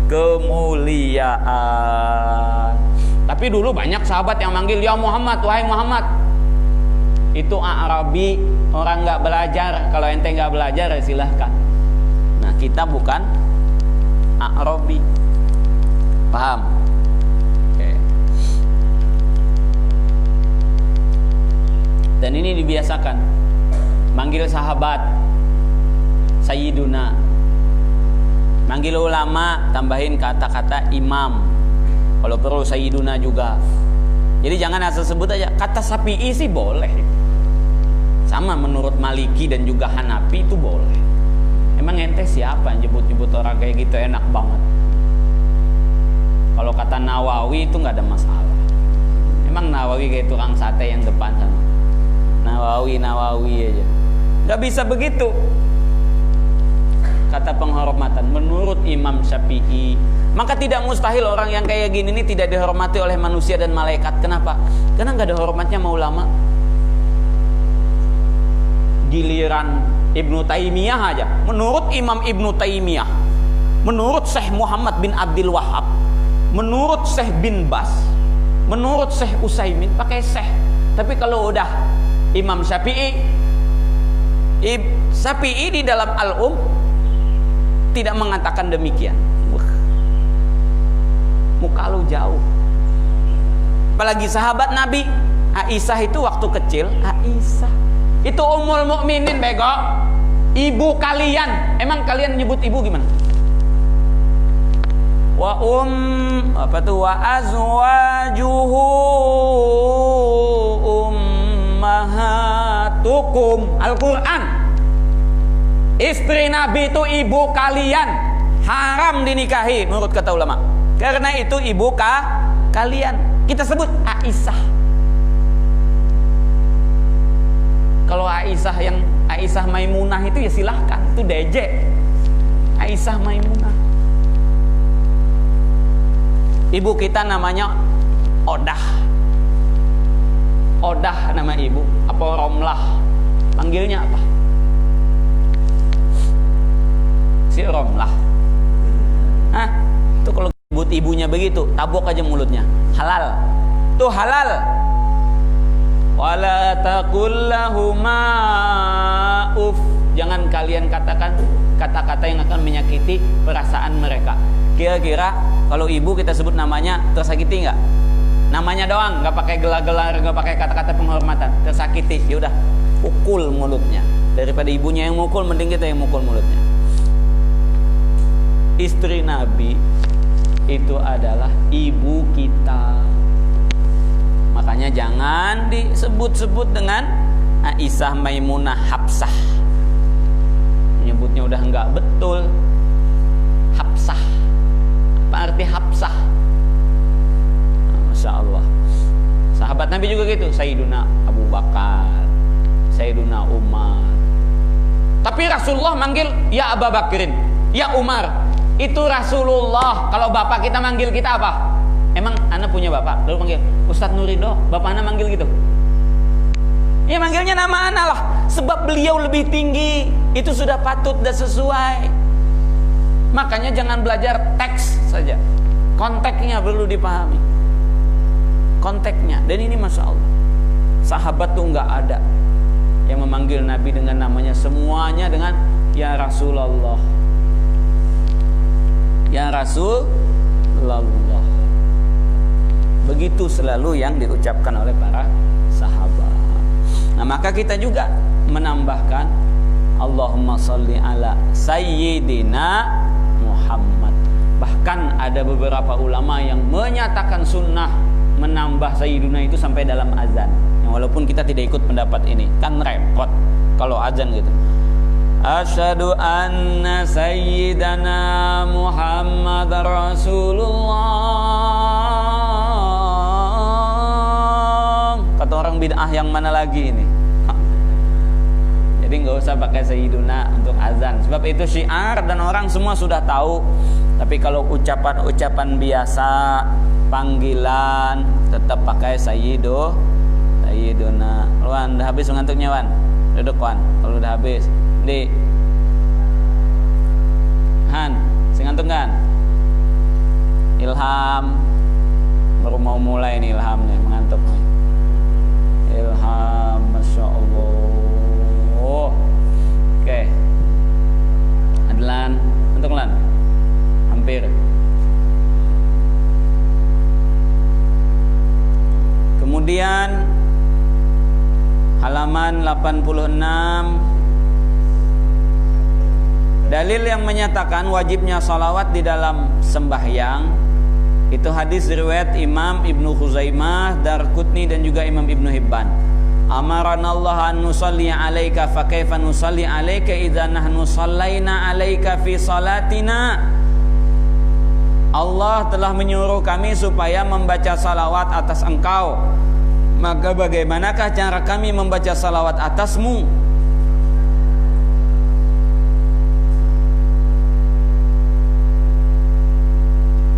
kemuliaan. Tapi dulu banyak sahabat yang manggil ya Muhammad, wahai Muhammad. Itu Arabi, orang nggak belajar. Kalau ente nggak belajar ya silahkan. Nah kita bukan Arabi, paham? Oke. Dan ini dibiasakan, manggil sahabat Sayyiduna, manggil ulama tambahin kata-kata imam, kalau perlu Sayyiduna juga. Jadi jangan asal sebut aja. Kata Syafi'i sih boleh, sama menurut Maliki dan juga Hanafi itu boleh. Emang ente siapa yang nyebut-nyebut orang kayak gitu, enak banget. Kalau kata Nawawi itu nggak ada masalah. Emang Nawawi kayak tukang sate yang depan sana, Nawawi aja. Nggak bisa begitu. Kata penghormatan menurut Imam Syafi'i. Maka tidak mustahil orang yang kayak gini ini tidak dihormati oleh manusia dan malaikat. Kenapa? Karena nggak ada hormatnya sama ulama. Giliran Ibnu Taimiyah aja, menurut Imam Ibnu Taimiyah, menurut Syekh Muhammad bin Abdul Wahab, menurut Syekh bin Bas, menurut Syekh Utsaimin pakai Syekh. Tapi kalau udah Imam Syafi'i di dalam tidak mengatakan demikian. Muka lu jauh. Apalagi sahabat Nabi Aisyah itu waktu kecil, Aisyah itu Ummul Mukminin bego, ibu kalian. Emang kalian nyebut ibu gimana? Wa azwajuhu ummahatukum. Al-Quran. Istri Nabi itu ibu kalian, haram dinikahi menurut kata ulama. Karena itu ibu kalian. Kita sebut Aisyah. Kalau Aisyah Maimunah itu ya silahkan, itu DJ. Aisyah Maimunah. Ibu kita namanya Odah. Odah nama ibu. Apa Romlah? Panggilnya apa? Si Romlah. Hah? Itu kalau sebut ibunya begitu, tabok aja mulutnya. Halal. Tuh halal. wala taqul lahuma uff. Jangan kalian katakan kata-kata yang akan menyakiti perasaan mereka. Kira-kira kalau ibu kita sebut namanya tersakiti nggak? Namanya doang, nggak pakai gelar-gelar, nggak pakai kata-kata penghormatan, tersakiti. Ya udah, pukul mulutnya. Daripada ibunya yang mukul, mending kita yang mukul mulutnya. Istri Nabi itu adalah ibu kita. Makanya jangan disebut-sebut dengan Aisyah, Maimunah, Hafsah. Menyebutnya udah enggak betul. Hafsah. Apa arti Hafsah? Masya Allah. Sahabat Nabi juga gitu. Sayyiduna Abu Bakar, Sayyiduna Umar. Tapi Rasulullah manggil ya Abu Bakrin, ya Umar. Itu Rasulullah. Kalau bapak kita manggil kita apa? Emang anak punya bapak? Lalu manggil Ustadz Nurido, bapak anak manggil gitu? Ya manggilnya nama anak lah. Sebab beliau lebih tinggi. Itu sudah patut dan sesuai. Makanya jangan belajar teks saja. Konteksnya perlu dipahami. Konteksnya. Dan ini Masya Allah, sahabat tuh gak ada yang memanggil Nabi dengan namanya. Semuanya dengan ya Rasulullah, ya Rasulullah. Begitu selalu yang diucapkan oleh para sahabat. Nah maka kita juga menambahkan Allahumma sholli ala Sayyidina Muhammad. Bahkan ada beberapa ulama yang menyatakan sunnah menambah Sayyidina itu sampai dalam azan. Walaupun kita tidak ikut pendapat ini, kan repot kalau azan gitu. Asyhadu anna Sayyidana Muhammad Rasulullah. Kata orang bid'ah yang mana lagi ini? Jadi nggak usah pakai Sayyiduna untuk azan. Sebab itu syiar dan orang semua sudah tahu. Tapi kalau ucapan-ucapan biasa, panggilan, tetap pakai Sayyiduna. Wan, udah habis ngantuknya Wan? Duduk Wan, kalau udah habis. Di Han, sing ngantuk kan? Ilham baru mau mulai nih, Ilham nih mengantuk nih. Ilham, Masya Allah. Oke. Adlan, ngantuk Lan? Hampir. Kemudian halaman 86, dalil yang menyatakan wajibnya salawat di dalam sembahyang itu hadis riwayat Imam Ibnu Khuzaimah, Darqutni dan juga Imam Ibnu Hibban. Amaranallahu an nusalli alaika fa kaifa nusalli alaika idza nahnu sallaina alaika fi salatina. Allah telah menyuruh kami supaya membaca salawat atas engkau. Maka bagaimanakah cara kami membaca salawat atasmu?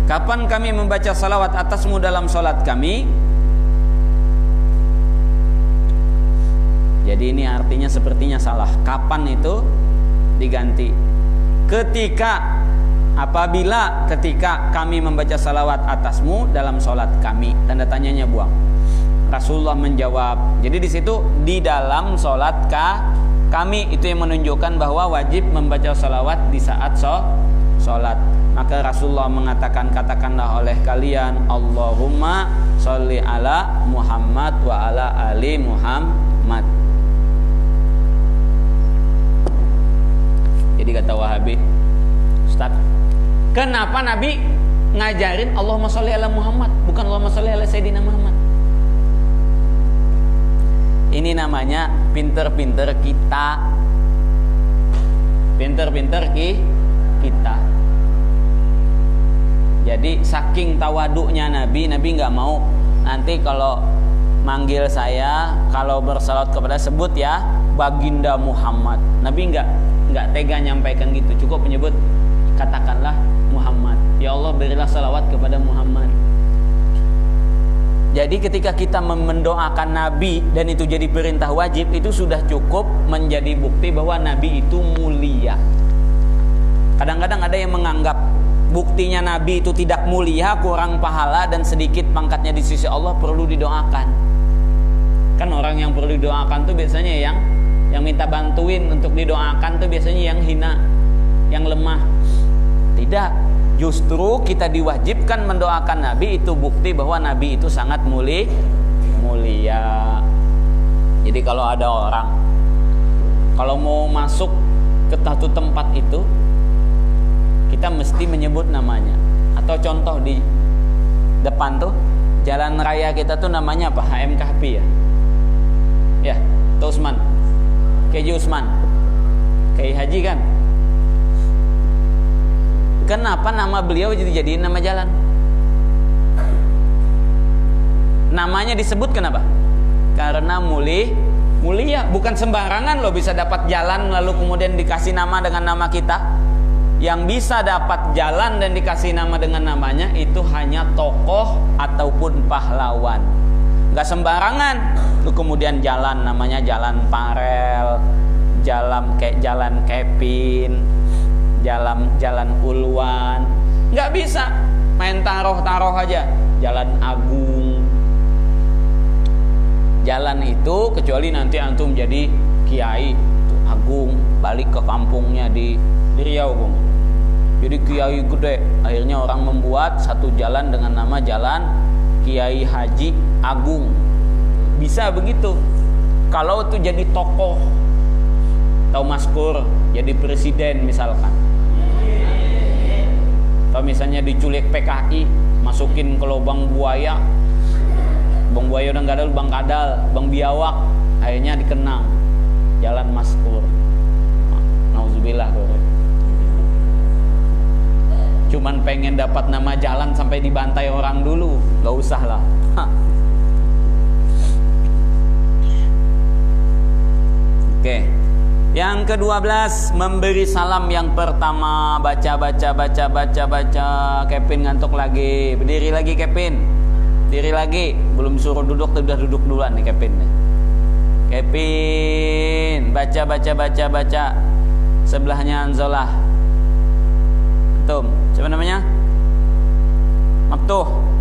Kapan kami membaca salawat atasmu dalam sholat kami? Jadi ini artinya sepertinya salah. Kapan itu diganti? Apabila ketika kami membaca salawat atasmu dalam sholat kami. Tanda tanyanya buang. Rasulullah menjawab. Jadi di situ di dalam sholat kami, itu yang menunjukkan bahwa wajib membaca salawat di saat sholat. Maka Rasulullah mengatakan, katakanlah oleh kalian Allahumma sholli ala Muhammad wa ala ali Muhammad. Jadi kata Wahabi, Ustaz, kenapa Nabi ngajarin Allahumma sholli ala Muhammad, bukan Allahumma sholli ala Sayyidina Muhammad? Ini namanya pinter-pinter kita. Kita. Jadi saking tawaduknya Nabi nggak mau nanti kalau manggil saya, kalau bersalawat kepada sebut ya Baginda Muhammad. Nabi nggak tega nyampaikan gitu, cukup menyebut katakanlah Muhammad. Ya Allah berilah salawat kepada Muhammad. Jadi ketika kita mendoakan Nabi dan itu jadi perintah wajib, itu sudah cukup menjadi bukti bahwa Nabi itu mulia. Kadang-kadang ada yang menganggap buktinya Nabi itu tidak mulia, kurang pahala dan sedikit pangkatnya di sisi Allah, perlu didoakan. Kan orang yang perlu didoakan tuh biasanya yang minta bantuin untuk didoakan tuh biasanya yang hina, yang lemah. Tidak, justru kita diwajibkan mendoakan Nabi, itu bukti bahwa Nabi itu sangat mulia. Jadi kalau ada orang kalau mau masuk ke satu tempat itu, kita mesti menyebut namanya. Atau contoh di depan tuh jalan raya kita tuh namanya apa? HM Kahfi ya? Ya, Tuh Usman. Kiai Usman. Kiai Haji kan? Kenapa nama beliau dijadiin nama jalan? Namanya disebut kenapa? Karena mulia, bukan sembarangan loh bisa dapat jalan lalu kemudian dikasih nama dengan nama kita. Yang bisa dapat jalan dan dikasih nama dengan namanya itu hanya tokoh ataupun pahlawan. Gak sembarangan. Lalu kemudian jalan namanya jalan Parel, jalan Kepin, jalan Ulwan. Gak bisa main taruh aja. Jalan Agung. Jalan itu kecuali nanti antum jadi kiai Agung, balik ke kampungnya di Riau, Bung. Jadi kiai gede, akhirnya orang membuat satu jalan dengan nama Jalan Kiai Haji Agung. Bisa begitu. Kalau itu jadi tokoh, atau maskur jadi presiden misalkan, atau misalnya diculik PKI, masukin ke lubang buaya, bang buaya udah nggak ada, lubang kadal, bang biawak, akhirnya dikenang Jalan Maskur. Nauzubillah. Cuman pengen dapat nama jalan sampai dibantai orang dulu, nggak usah lah. Oke. Yang ke-12, memberi salam yang pertama. Baca. Kevin ngantuk lagi. Berdiri lagi Kevin. Diri lagi. Belum suruh duduk, udah duduk duluan nih Kevin. Kevin, baca. Sebelahnya Anzolah. Tum, siapa namanya? Maftuh.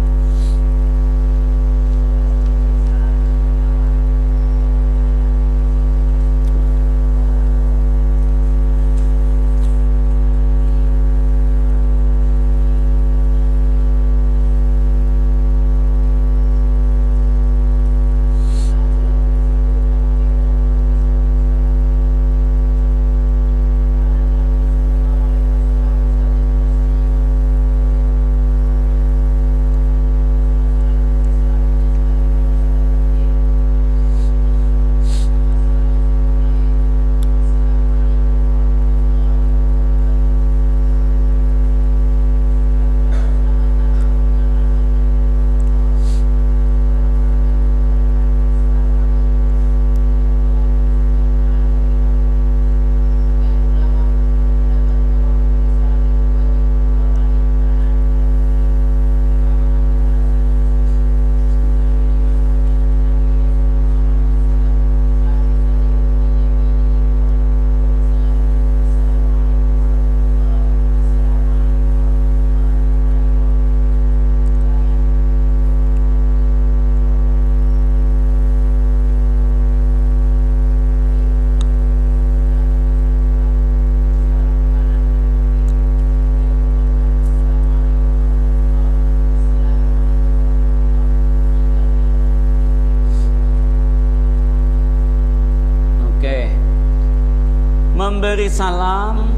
Memberi salam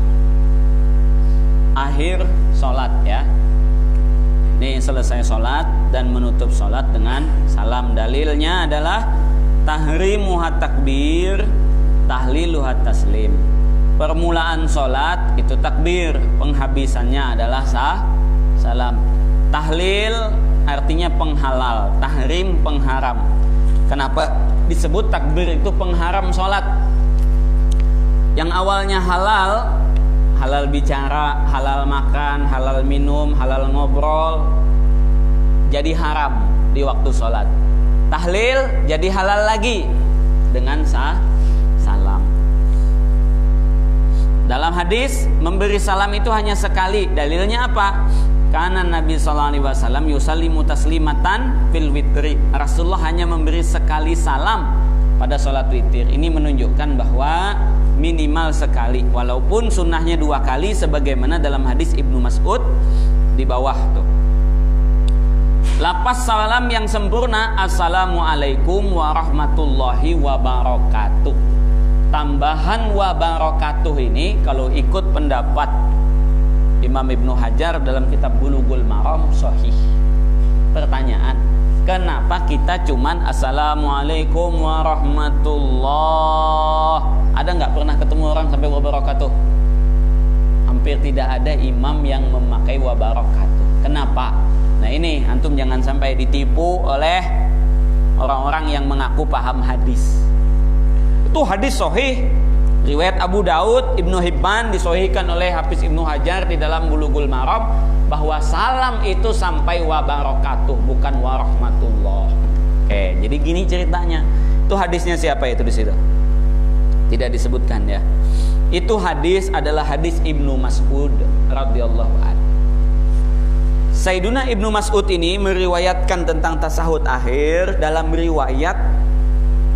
akhir sholat ya. Ini selesai sholat dan menutup sholat dengan salam. Dalilnya adalah tahrimuhat takbir, tahliluhat taslim. Permulaan sholat itu takbir, penghabisannya adalah salam. Tahlil artinya penghalal, tahrim pengharam. Kenapa disebut takbir itu pengharam sholat? Yang awalnya halal bicara, halal makan, halal minum, halal ngobrol, jadi haram di waktu sholat. Tahlil jadi halal lagi dengan salam. Dalam hadis memberi salam itu hanya sekali. Dalilnya apa? Karena Nabi sallallahu alaihi wasallam yusallimu taslimatan fil witri. Rasulullah hanya memberi sekali salam pada salat witir. Ini menunjukkan bahwa minimal sekali, walaupun sunnahnya 2 kali sebagaimana dalam hadis Ibnu Mas'ud di bawah tuh. Lapas salam yang sempurna, assalamualaikum warahmatullahi wabarakatuh. Tambahan wabarakatuh ini kalau ikut pendapat Imam Ibnu Hajar dalam kitab Bulughul Maram sahih. Pertanyaan, kenapa kita cuman assalamualaikum warahmatullah? Ada nggak pernah ketemu orang sampai wabarakatuh? Hampir tidak ada imam yang memakai wabarakatuh. Kenapa? Nah ini antum jangan sampai ditipu oleh orang-orang yang mengaku paham hadis. Itu hadis sahih, riwayat Abu Daud, Ibnu Hibban, disahihkan oleh Hafiz Ibnu Hajar di dalam Bulughul Maram, bahwa salam itu sampai wabarakatuh, bukan warahmatullah. Oke, jadi gini ceritanya. Itu hadisnya siapa itu di situ? Tidak disebutkan ya. Itu hadis adalah hadis Ibnu Mas'ud radhiyallahu anhu. Sayyiduna Ibnu Mas'ud ini meriwayatkan tentang tasahud akhir dalam riwayat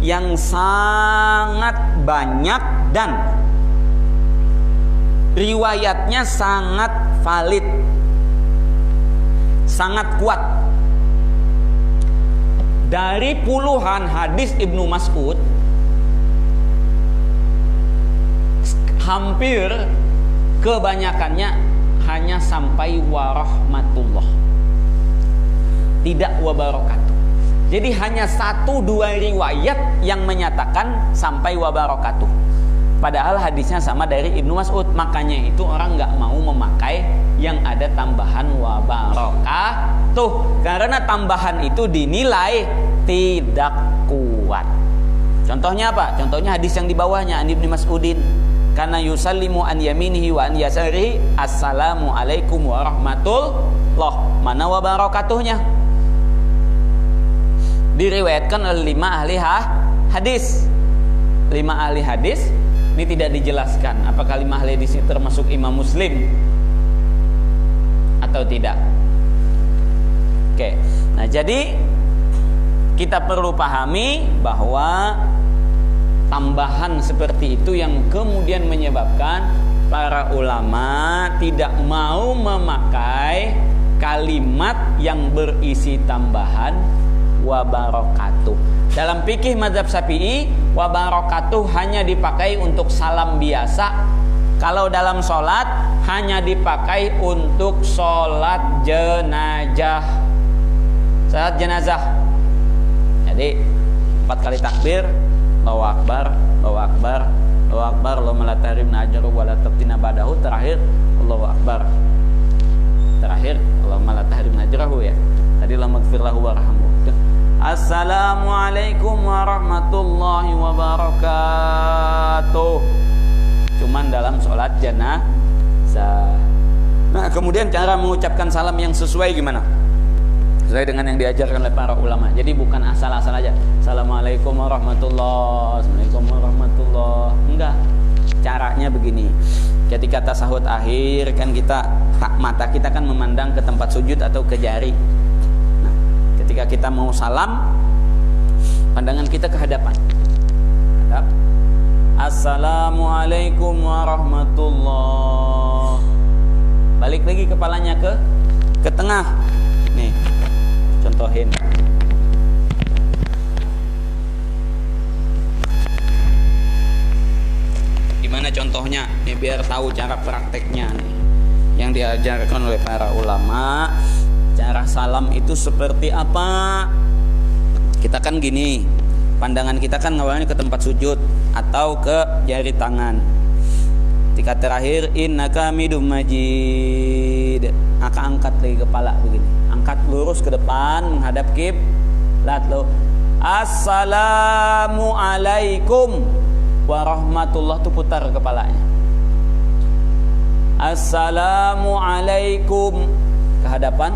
yang sangat banyak dan riwayatnya sangat valid, sangat kuat. Dari puluhan hadis Ibnu Mas'ud, hampir kebanyakannya hanya sampai warahmatullah, tidak wabarakatuh. Jadi hanya 1-2 riwayat yang menyatakan sampai wabarakatuh. Padahal hadisnya sama dari Ibnu Mas'ud. Makanya itu orang nggak mau memakai yang ada tambahan wabarakatuh, karena tambahan itu dinilai tidak kuat. Contohnya apa? Contohnya hadis yang di bawahnya, an Ibnu Mas'udin, karena yusallimu an yaminihi wa an yasarihi assalamu alaikum warahmatullah. Mana wabarakatuhnya? Diriwayatkan oleh 5 ahli hadis. 5 ahli hadis ini tidak dijelaskan apakah 5 ahli hadis ini termasuk Imam Muslim atau tidak. Oke. Nah, jadi kita perlu pahami bahwa tambahan seperti itu yang kemudian menyebabkan para ulama tidak mau memakai kalimat yang berisi tambahan wabarakatuh. Dalam fikih mazhab Syafi'i, wabarakatuh hanya dipakai untuk salam biasa. Kalau dalam sholat hanya dipakai untuk sholat jenazah. Sholat jenazah. Jadi 4 kali takbir, Allahu Akbar, Allahu Akbar, Allahu Akbar, Allahumma la tahrimna ajrahu wa la taftina ba'dahu. Terakhir Allahu Akbar. Terakhir Allahumma la tahrimna ajrahu ya. Tadi Allahumma ighfir lahu warhamhu. Assalamualaikum warahmatullahi wabarakatuh. Cuman dalam sholat jenazah. Nah, kemudian cara mengucapkan salam yang sesuai gimana? Sesuai dengan yang diajarkan oleh para ulama. Jadi bukan asal-asal aja. Assalamualaikum warahmatullahi, Assalamualaikum warahmatullahi. Enggak. Caranya begini. Ketika tasahud akhir kan mata kita kan memandang ke tempat sujud atau ke jari. Ketika kita mau salam, pandangan kita ke hadapan. Hadap. Assalamualaikum warahmatullah. Balik lagi kepalanya ke tengah. Nih, contohin. Gimana contohnya? Nih biar tahu cara prakteknya nih, yang diajarkan oleh para ulama. Cara salam itu seperti apa? Kita kan gini, pandangan kita kan ngawalnya ke tempat sujud atau ke jari tangan. Ketika terakhir innaka hamidum majid, angkat lagi kepala begini, angkat lurus ke depan menghadap kiblat lo. Assalamualaikum warahmatullah, tuh putar kepalanya. Assalamualaikum ke hadapan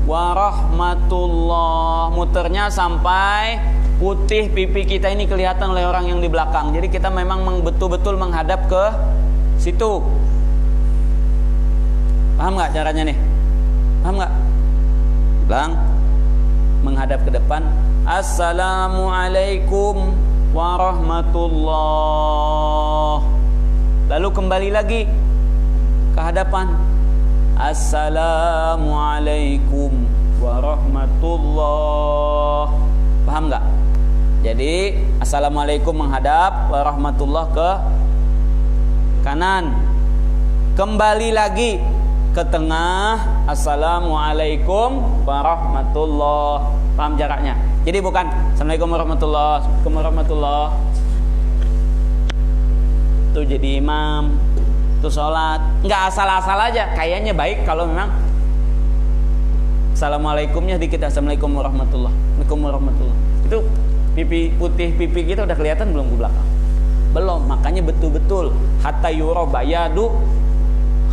warahmatullah, muternya sampai putih pipi kita ini kelihatan oleh orang yang di belakang. Jadi kita memang betul-betul menghadap ke situ. Paham nggak caranya nih? Paham nggak? Ulang, menghadap ke depan. Assalamualaikum warahmatullah. Lalu kembali lagi ke hadapan. Assalamualaikum warahmatullah. Paham nggak? Jadi assalamualaikum menghadap, warahmatullah ke kanan. Kembali lagi ke tengah. Assalamualaikum warahmatullah. Paham jaraknya? Jadi bukan assalamualaikum warahmatullah. Itu jadi imam, itu sholat. Nggak asal-asal aja. Kayaknya baik kalau memang assalamualaikumnya dikit. Assalamualaikum warahmatullah. Waalaikumsalam warahmatullah. Itu pipi putih pipi kita udah kelihatan belum ke belakang? Belum. Makanya betul-betul hatta yura bayadu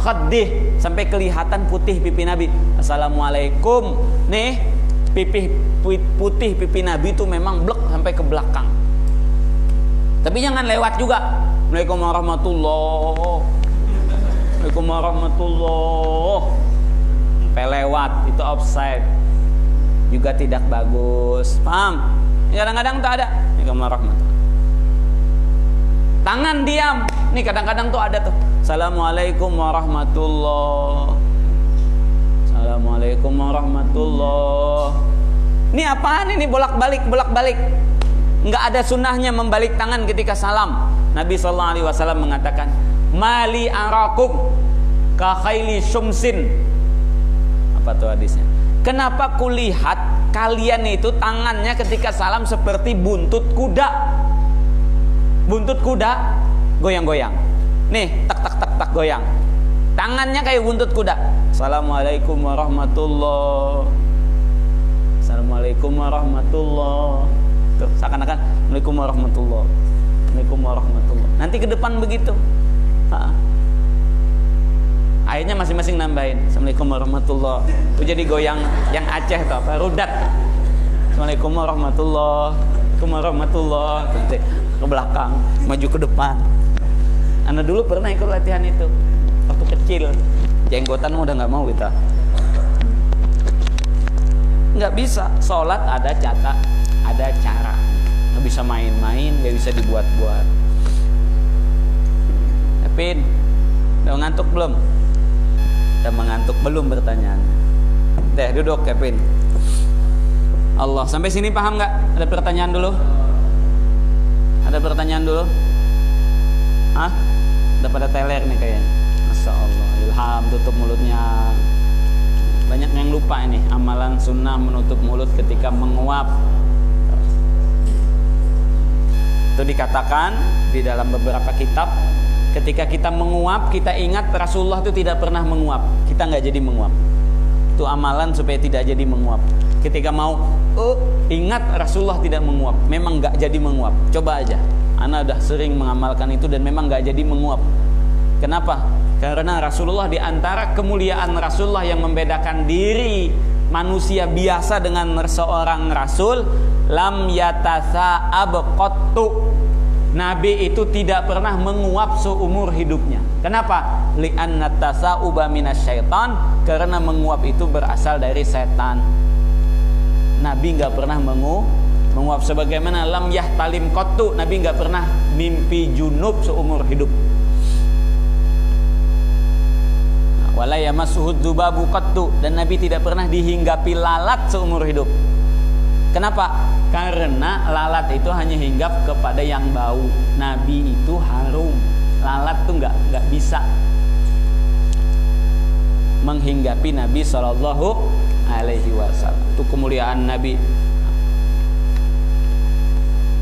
khaddih, sampai kelihatan putih pipi Nabi. Assalamualaikum. Nih pipi putih pipi Nabi itu memang blek sampai ke belakang. Tapi jangan lewat juga. Waalaikumsalam warahmatullah. Waalaikumsalam warahmatullah. Pelewat itu offside. Juga tidak bagus. Paham? Kadang-kadang tak ada. Waalaikumsalam warahmatullah. Tangan diam. Nih kadang-kadang tuh ada tuh. Assalamualaikum warahmatullah. Assalamualaikum warahmatullah. Ini apaan ini bolak-balik? Enggak ada sunnahnya membalik tangan ketika salam. Nabi SAW mengatakan, Mali arakum ka khayli syumsin. Apa tuh hadisnya? Kenapa kulihat kalian itu tangannya ketika salam seperti buntut kuda? Buntut kuda goyang-goyang. Nih, tak goyang. Tangannya kayak buntut kuda. Assalamualaikum warahmatullah. Assalamualaikum warahmatullah. Tuh, seakan-akan Waalaikumsalam warahmatullah. Waalaikumsalam warahmatullah. Nanti ke depan begitu. Akhirnya masing-masing nambahin Assalamualaikum warahmatullah. Itu jadi goyang yang Aceh tuh apa? Rudat. Assalamualaikum warahmatullah. Waalaikumsalam warahmatullah. Nanti ke belakang, maju ke depan. Anda dulu pernah ikut latihan itu waktu kecil. Jenggotan udah nggak mau kita. Nggak bisa. Sholat ada cara. Nggak bisa main-main, nggak bisa dibuat-buat. Kevin, udah ngantuk belum? Udah mengantuk belum bertanyaan? Deh duduk Kevin. Allah, sampai sini paham nggak? Ada pertanyaan dulu? Ada pertanyaan dulu? Hah? Udah pada teler nih kayaknya. Masya Allah, ilham tutup mulutnya. Banyak yang lupa ini amalan sunnah menutup mulut ketika menguap. Itu dikatakan di dalam beberapa kitab, ketika kita menguap kita ingat Rasulullah itu tidak pernah menguap, kita nggak jadi menguap. Itu amalan supaya tidak jadi menguap. Ketika mau ingat Rasulullah tidak menguap, memang nggak jadi menguap. Coba aja, Ana udah sering mengamalkan itu dan memang nggak jadi menguap. Kenapa? Karena Rasulullah, di antara kemuliaan Rasulullah yang membedakan diri manusia biasa dengan seorang Rasul, lam yatasa'ab qattu. Nabi itu tidak pernah menguap seumur hidupnya. Kenapa? Li'anna tasa'uba minasyaitan, karena menguap itu berasal dari setan. Nabi nggak pernah menguap, sebagaimana lam yahtalim qattu, Nabi nggak pernah mimpi junub seumur hidup. Wala yamassuhu dzubabu qattu, dan Nabi tidak pernah dihinggapi lalat seumur hidup. Kenapa? Karena lalat itu hanya hinggap kepada yang bau. Nabi itu harum. Lalat tuh nggak bisa menghinggapi Nabi Shallallahu Alaihi Wasallam. Itu kemuliaan Nabi.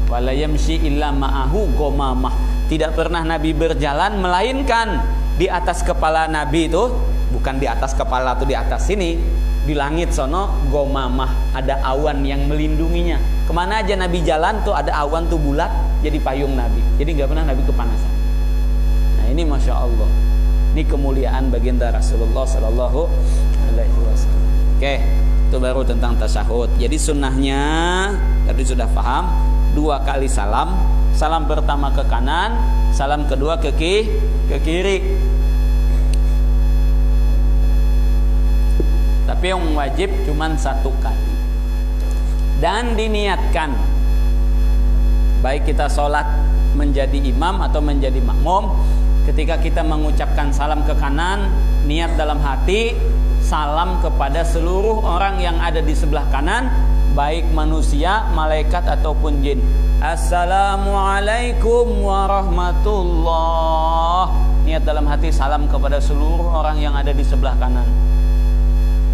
Wala yamshi illa ma'ahu ghamamah. Tidak pernah Nabi berjalan melainkan di atas kepala Nabi itu, bukan di atas kepala atau di atas sini, di langit sono ghamamah, ada awan yang melindunginya. Kemana aja Nabi jalan tuh ada awan tuh bulat jadi payung Nabi. Jadi nggak pernah Nabi kepanasan. Nah ini Masya Allah, ini kemuliaan baginda Rasulullah Sallallahu Alaihi Wasallam. Oke, itu baru tentang tasyahud. Jadi sunnahnya tadi sudah paham, 2 kali salam. Salam pertama ke kanan, salam kedua ke kiri. Tapi yang wajib cuman 1 kali. Dan diniatkan, baik kita sholat menjadi imam atau menjadi makmum, ketika kita mengucapkan salam ke kanan, niat dalam hati salam kepada seluruh orang yang ada di sebelah kanan, baik manusia, malaikat ataupun jin. Assalamualaikum warahmatullah. Niat dalam hati salam kepada seluruh orang yang ada di sebelah kanan.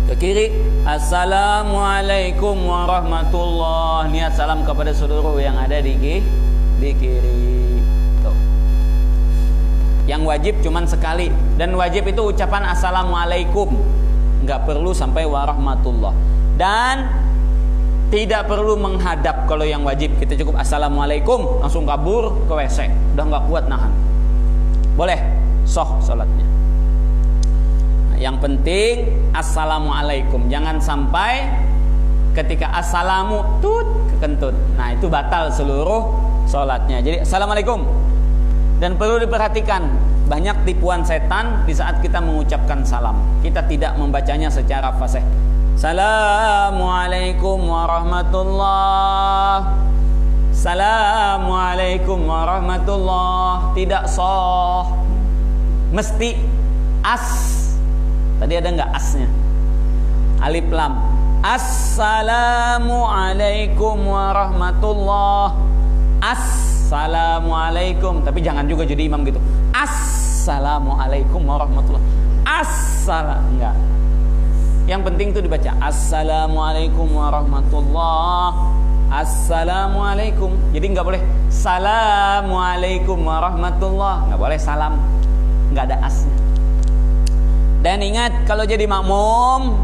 Ke kiri, assalamualaikum warahmatullah. Niat salam kepada seluruh yang ada di kiri. Tuh. Yang wajib cuman sekali, dan wajib itu ucapan assalamualaikum, nggak perlu sampai warahmatullah. Dan tidak perlu menghadap. Kalau yang wajib kita cukup assalamualaikum, langsung kabur ke WC, udah nggak kuat nahan, boleh sah salatnya. Yang penting assalamualaikum, jangan sampai ketika assalamu tut kekentut. Nah, itu batal seluruh salatnya. Jadi assalamualaikum. Dan perlu diperhatikan, banyak tipuan setan di saat kita mengucapkan salam. Kita tidak membacanya secara fasih. Assalamualaikum warahmatullah. Assalamualaikum warahmatullah. Tidak sah. Mesti as. Tadi ada nggak asnya? Alif lam. Assalamualaikum warahmatullah. Assalamualaikum. Tapi jangan juga jadi imam gitu. Assalamualaikum warahmatullah. Enggak. Yang penting itu dibaca assalamualaikum warahmatullah. Assalamualaikum. Jadi nggak boleh assalamualaikum warahmatullah. Nggak boleh salam. Nggak ada asnya. Dan ingat, kalau jadi makmum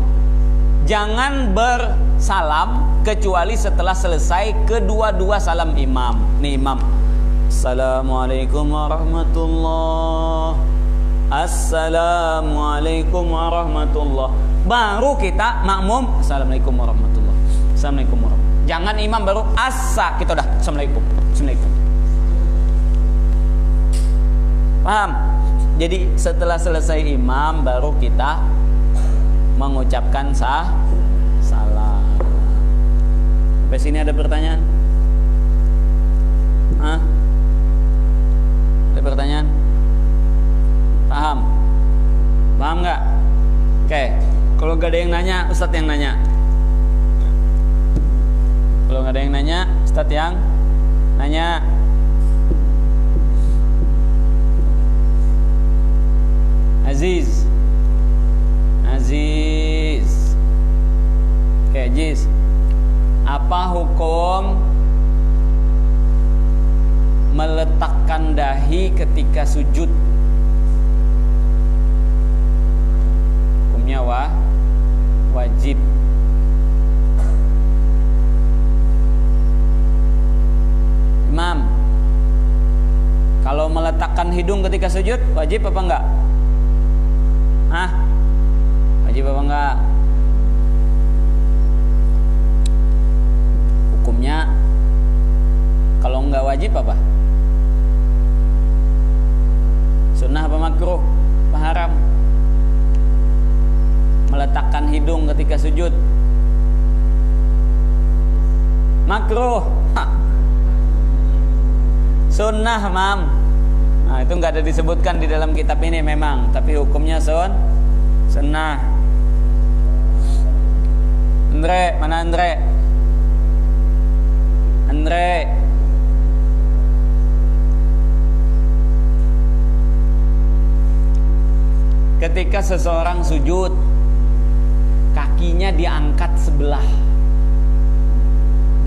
jangan bersalam kecuali setelah selesai kedua-dua salam imam. Nih imam, assalamualaikum warahmatullah, assalamualaikum warahmatullah. Baru kita makmum assalamualaikum warahmatullah, assalamualaikum warahmatullah. Jangan imam baru asa, kita udah assalamualaikum, assalamualaikum. Paham? Jadi setelah selesai imam baru kita mengucapkan salam. Sampai sini ada pertanyaan? Hah? Ada pertanyaan? Paham? Paham nggak? Oke. Kalau nggak ada yang nanya, Ustadz yang nanya. Kalau nggak ada yang nanya, Ustadz yang nanya. Aziz. Oke, Aziz. Apa hukum meletakkan dahi ketika sujud? Hukumnya wajib. Imam, kalau meletakkan hidung ketika sujud wajib apa enggak? Wajib apa enggak? Hukumnya kalau enggak wajib apa? Sunnah apa makruh? Apa haram? Meletakkan hidung ketika sujud makruh. Sunnah, mam. Nah, itu enggak ada disebutkan di dalam kitab ini memang, tapi hukumnya sunnah. Andre, mana Andre? Ketika seseorang sujud, kakinya diangkat sebelah,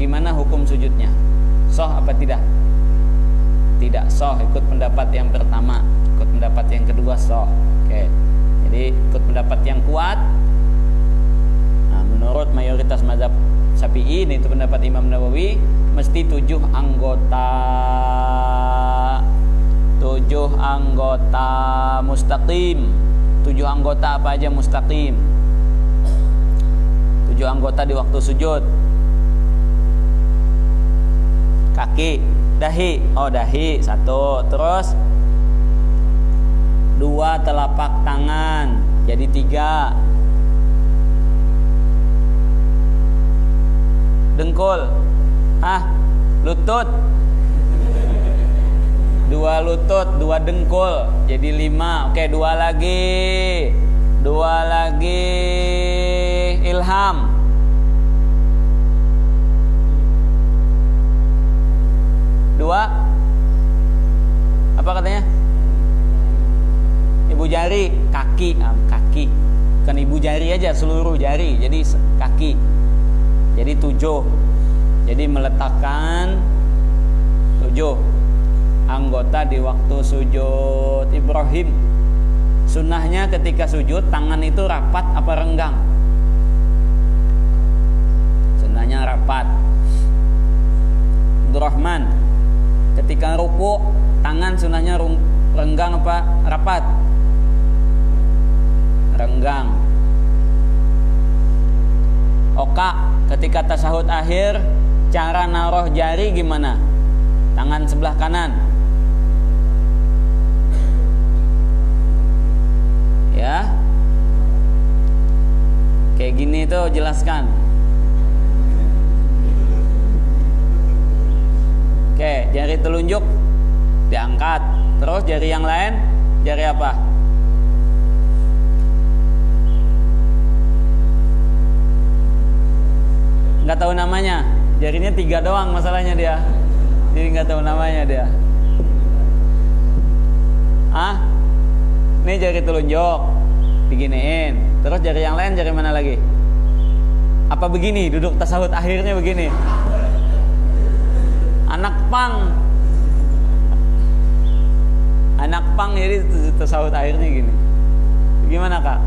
gimana hukum sujudnya? Sah apa tidak? Tidak sah, ikut pendapat yang pertama. Ikut pendapat yang kedua sah. Oke. Jadi ikut pendapat yang kuat. Nah, menurut mayoritas mazhab Syafi'i, itu pendapat Imam Nawawi, mesti 7 anggota. 7 anggota mustaqim. 7 anggota apa aja mustaqim? 7 anggota di waktu sujud. Kaki, dahi. Oh, dahi 1. Terus 2 telapak tangan, jadi 3. dengkul. Lutut. 2 lutut, 2 dengkul. Jadi 5. Oke, 2 lagi. 2 lagi. Ilham. Dua. Apa katanya? Ibu jari, kaki, kaki. Bukan ibu jari aja, seluruh jari. Jadi kaki. Jadi 7. Jadi meletakkan 7 anggota di waktu sujud Ibrahim. Sunnahnya ketika sujud tangan itu rapat apa renggang? Sunnahnya rapat. Abdurrahman, ketika ruku tangan sunnahnya renggang apa rapat? Renggang. Oka, ketika tasyahud akhir cara naruh jari gimana? Tangan sebelah kanan. Ya. Kayak gini tuh jelaskan. Oke, jari telunjuk diangkat. Terus jari yang lain, jari apa? Nggak tahu namanya. Jarinya 3 doang masalahnya dia. Jadi nggak tahu namanya dia. Ini jari telunjuk diginiin. Terus jari yang lain jari mana lagi? Apa begini? Duduk tasyahud akhirnya begini. Anak pang. Anak pang jadi tasyahud akhirnya gini. Gimana Kak?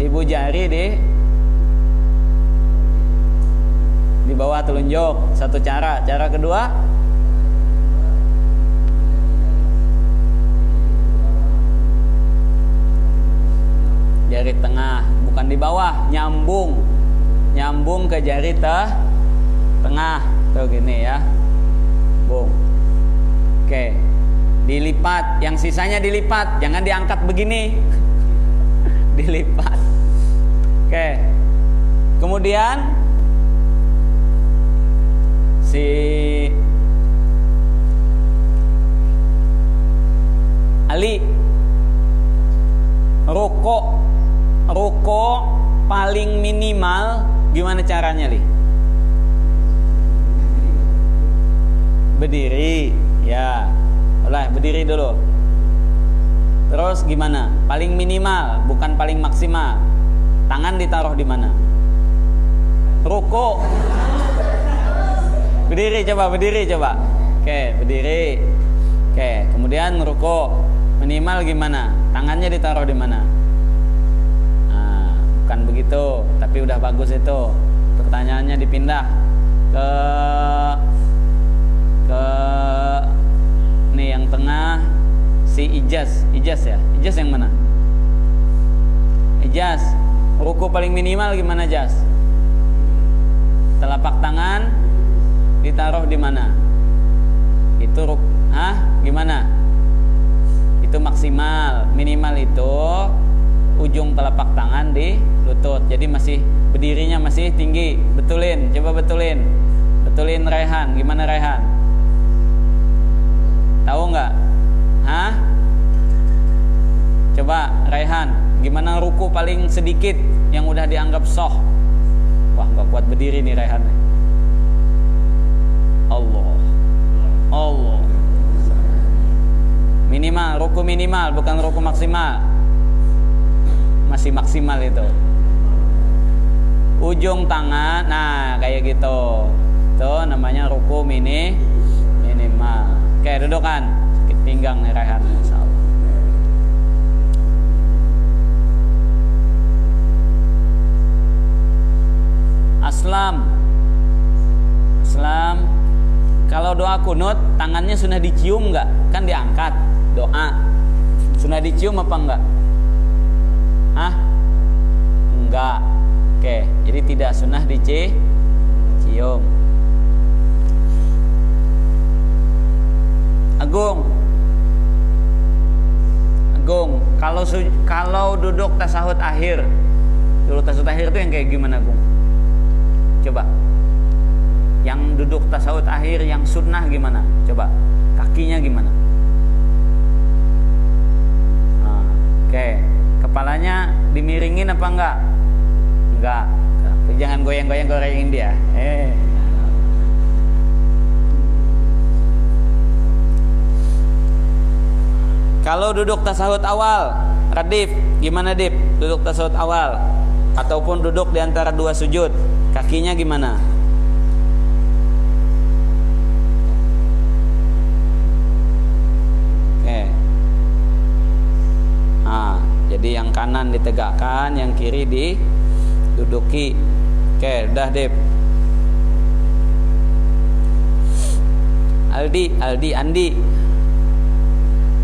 Ibu jari di bawah telunjuk. Satu cara. Cara kedua, jari tengah, bukan di bawah, nyambung ke jari tengah. Tuh gini ya. Bung. Oke. Dilipat, yang sisanya dilipat, jangan diangkat begini. Dilipat. Oke. Kemudian si Ali ruko paling minimal gimana caranya, Li? Berdiri, ya. Ulah, berdiri dulu. Terus gimana? Paling minimal, bukan paling maksimal. Tangan ditaruh di mana? Ruko. Berdiri coba. Oke, berdiri. Oke, kemudian ruko. Minimal gimana? Tangannya ditaruh di mana? Nah, bukan begitu, tapi udah bagus itu. Pertanyaannya dipindah ke nih yang tengah, si Ijaz ya. Ijaz yang mana? Ijaz, ruku paling minimal gimana, Jaz? Telapak tangan ditaruh di mana? Itu gimana? Itu maksimal. Minimal itu ujung telapak tangan di lutut. Jadi masih berdirinya masih tinggi. Betulin, coba betulin. Betulin Raihan. Gimana Raihan? Tahu nggak? Coba Raihan, gimana ruku paling sedikit yang udah dianggap sah? Wah, nggak kuat berdiri nih Raihan. Allah. Minimal, ruku minimal, bukan ruku maksimal. Masih maksimal itu. Ujung tangan, nah kayak gitu. Tuh namanya ruku minimal. Oke, dudukan. Sakit pinggang nih Raihan, insyaallah. Aslam. Kalau doa kunut, tangannya sunnah dicium nggak? Kan diangkat doa. Sunnah dicium apa enggak? Enggak. Oke, jadi tidak sunnah dicium. Agung. Gung, kalau duduk tasahud akhir, duduk tasahud akhir itu yang kayak gimana, Gung? Coba. Yang duduk tasahud akhir yang sunnah gimana? Coba. Kakinya gimana? Nah, oke. Kepalanya dimiringin apa enggak? Enggak. Jangan goyang-goyang gorengin dia. Kalau duduk tasahud awal, Radif, gimana Dip? Duduk tasahud awal ataupun duduk di antara dua sujud, kakinya gimana? Oke. Nah, jadi yang kanan ditegakkan, yang kiri diduduki. Oke, udah Dip.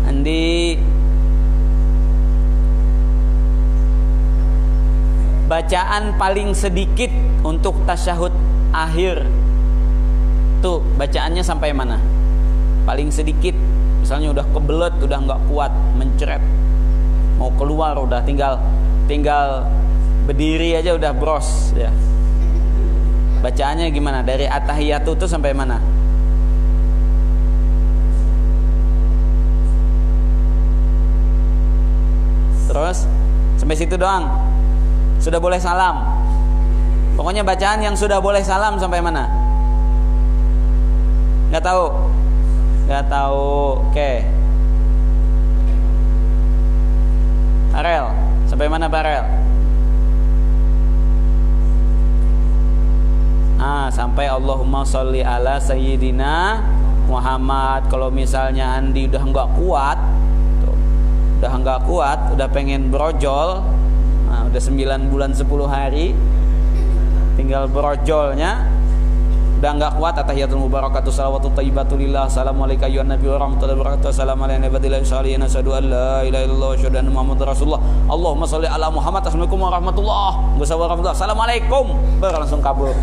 Andi, bacaan paling sedikit untuk tasyahud akhir tuh bacaannya sampai mana? Paling sedikit, misalnya udah kebelet, udah nggak kuat, mencret, mau keluar, udah tinggal berdiri aja udah bros ya. Bacaannya gimana? Dari at-tahiyatu tuh sampai mana? Terus sampai situ doang. Sudah boleh salam. Pokoknya bacaan yang sudah boleh salam sampai mana? Nggak tahu. Oke. Farel, sampai mana Farel? Sampai Allahumma sholli ala sayyidina Muhammad. Kalau misalnya Andi udah nggak kuat, udah pengen brojol, udah 9 bulan 10 hari, tinggal brojolnya, udah nggak kuat, atahiyatul mubarakatuh salawatu thayyibatu lillah, assalamualaikum ya nabi wa rahmatullahi wabarakatuh, assalamualaikum warahmatullahi wabarakatuh, asyhadu an la ilaha illallah wa asyhadu anna muhammadar rasulullah, Allahumma sholli ala Muhammad, assalamualaikum warahmatullahi wabarakatuh, assalamualaikum, baru langsung kabur,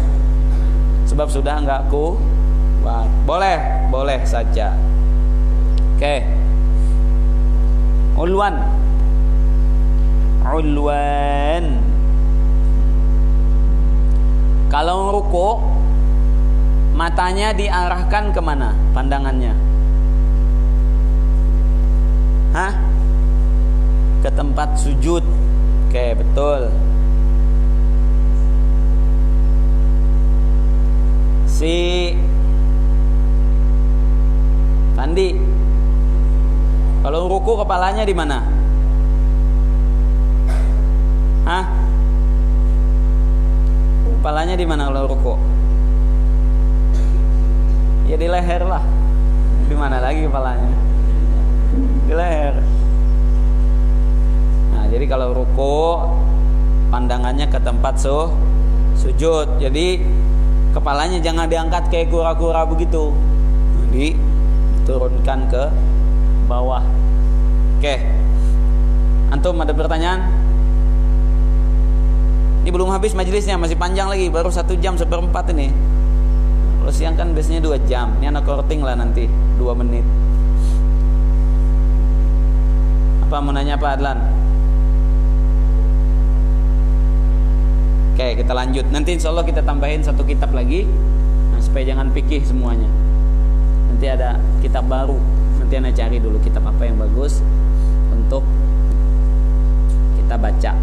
sebab sudah nggak kuat. Boleh saja. Oke. Ulwan. Kalau ruku, matanya diarahkan kemana? Pandangannya? Ke tempat sujud. Oke, betul. Si Pandi, kalau ruku kepalanya di mana? Kepalanya di mana kalau ruku? Ya di leher lah. Di mana lagi kepalanya? Di leher. Nah, jadi kalau ruku pandangannya ke tempat sujud. Jadi kepalanya jangan diangkat kayak kura-kura begitu. Diturunkan ke bawah. Oke. Antum ada pertanyaan? Ini belum habis majelisnya, masih panjang lagi, baru 1 jam 1/4 ini. Kalau siang kan biasanya 2 jam. Ini anak korting lah nanti 2 menit. Apa mau nanya apa Adlan? Oke, kita lanjut. Nanti insya Allah kita tambahin 1 kitab lagi, supaya jangan pikir semuanya. Nanti ada kitab baru. Nanti Anda cari dulu kitab apa yang bagus untuk kita baca.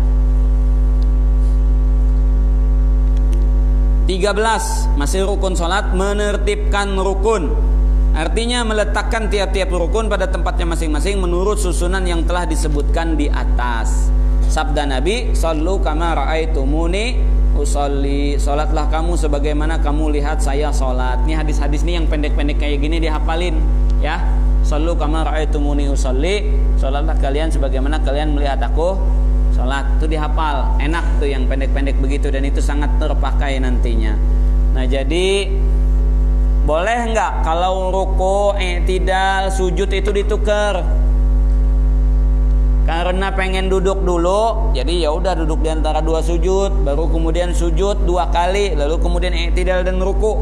13. Masih rukun salat, menertibkan rukun. Artinya meletakkan tiap-tiap rukun pada tempatnya masing-masing menurut susunan yang telah disebutkan di atas. Sabda Nabi, "Shallu kama ra'aitumuni usolli." Salatlah kamu sebagaimana kamu lihat saya salat. Ini hadis-hadis nih yang pendek-pendek kayak gini dihafalin ya. Shallu kama ra'aitumuni usolli. Salatlah kalian sebagaimana kalian melihat aku salat. Itu dihafal. Enak tuh yang pendek-pendek begitu, dan itu sangat terpakai nantinya. Nah, jadi boleh nggak kalau ruku, i'tidal, sujud itu ditukar? Karena pengen duduk dulu, jadi ya udah duduk di antara 2 sujud, baru kemudian sujud 2 kali, lalu kemudian i'tidal dan ruku.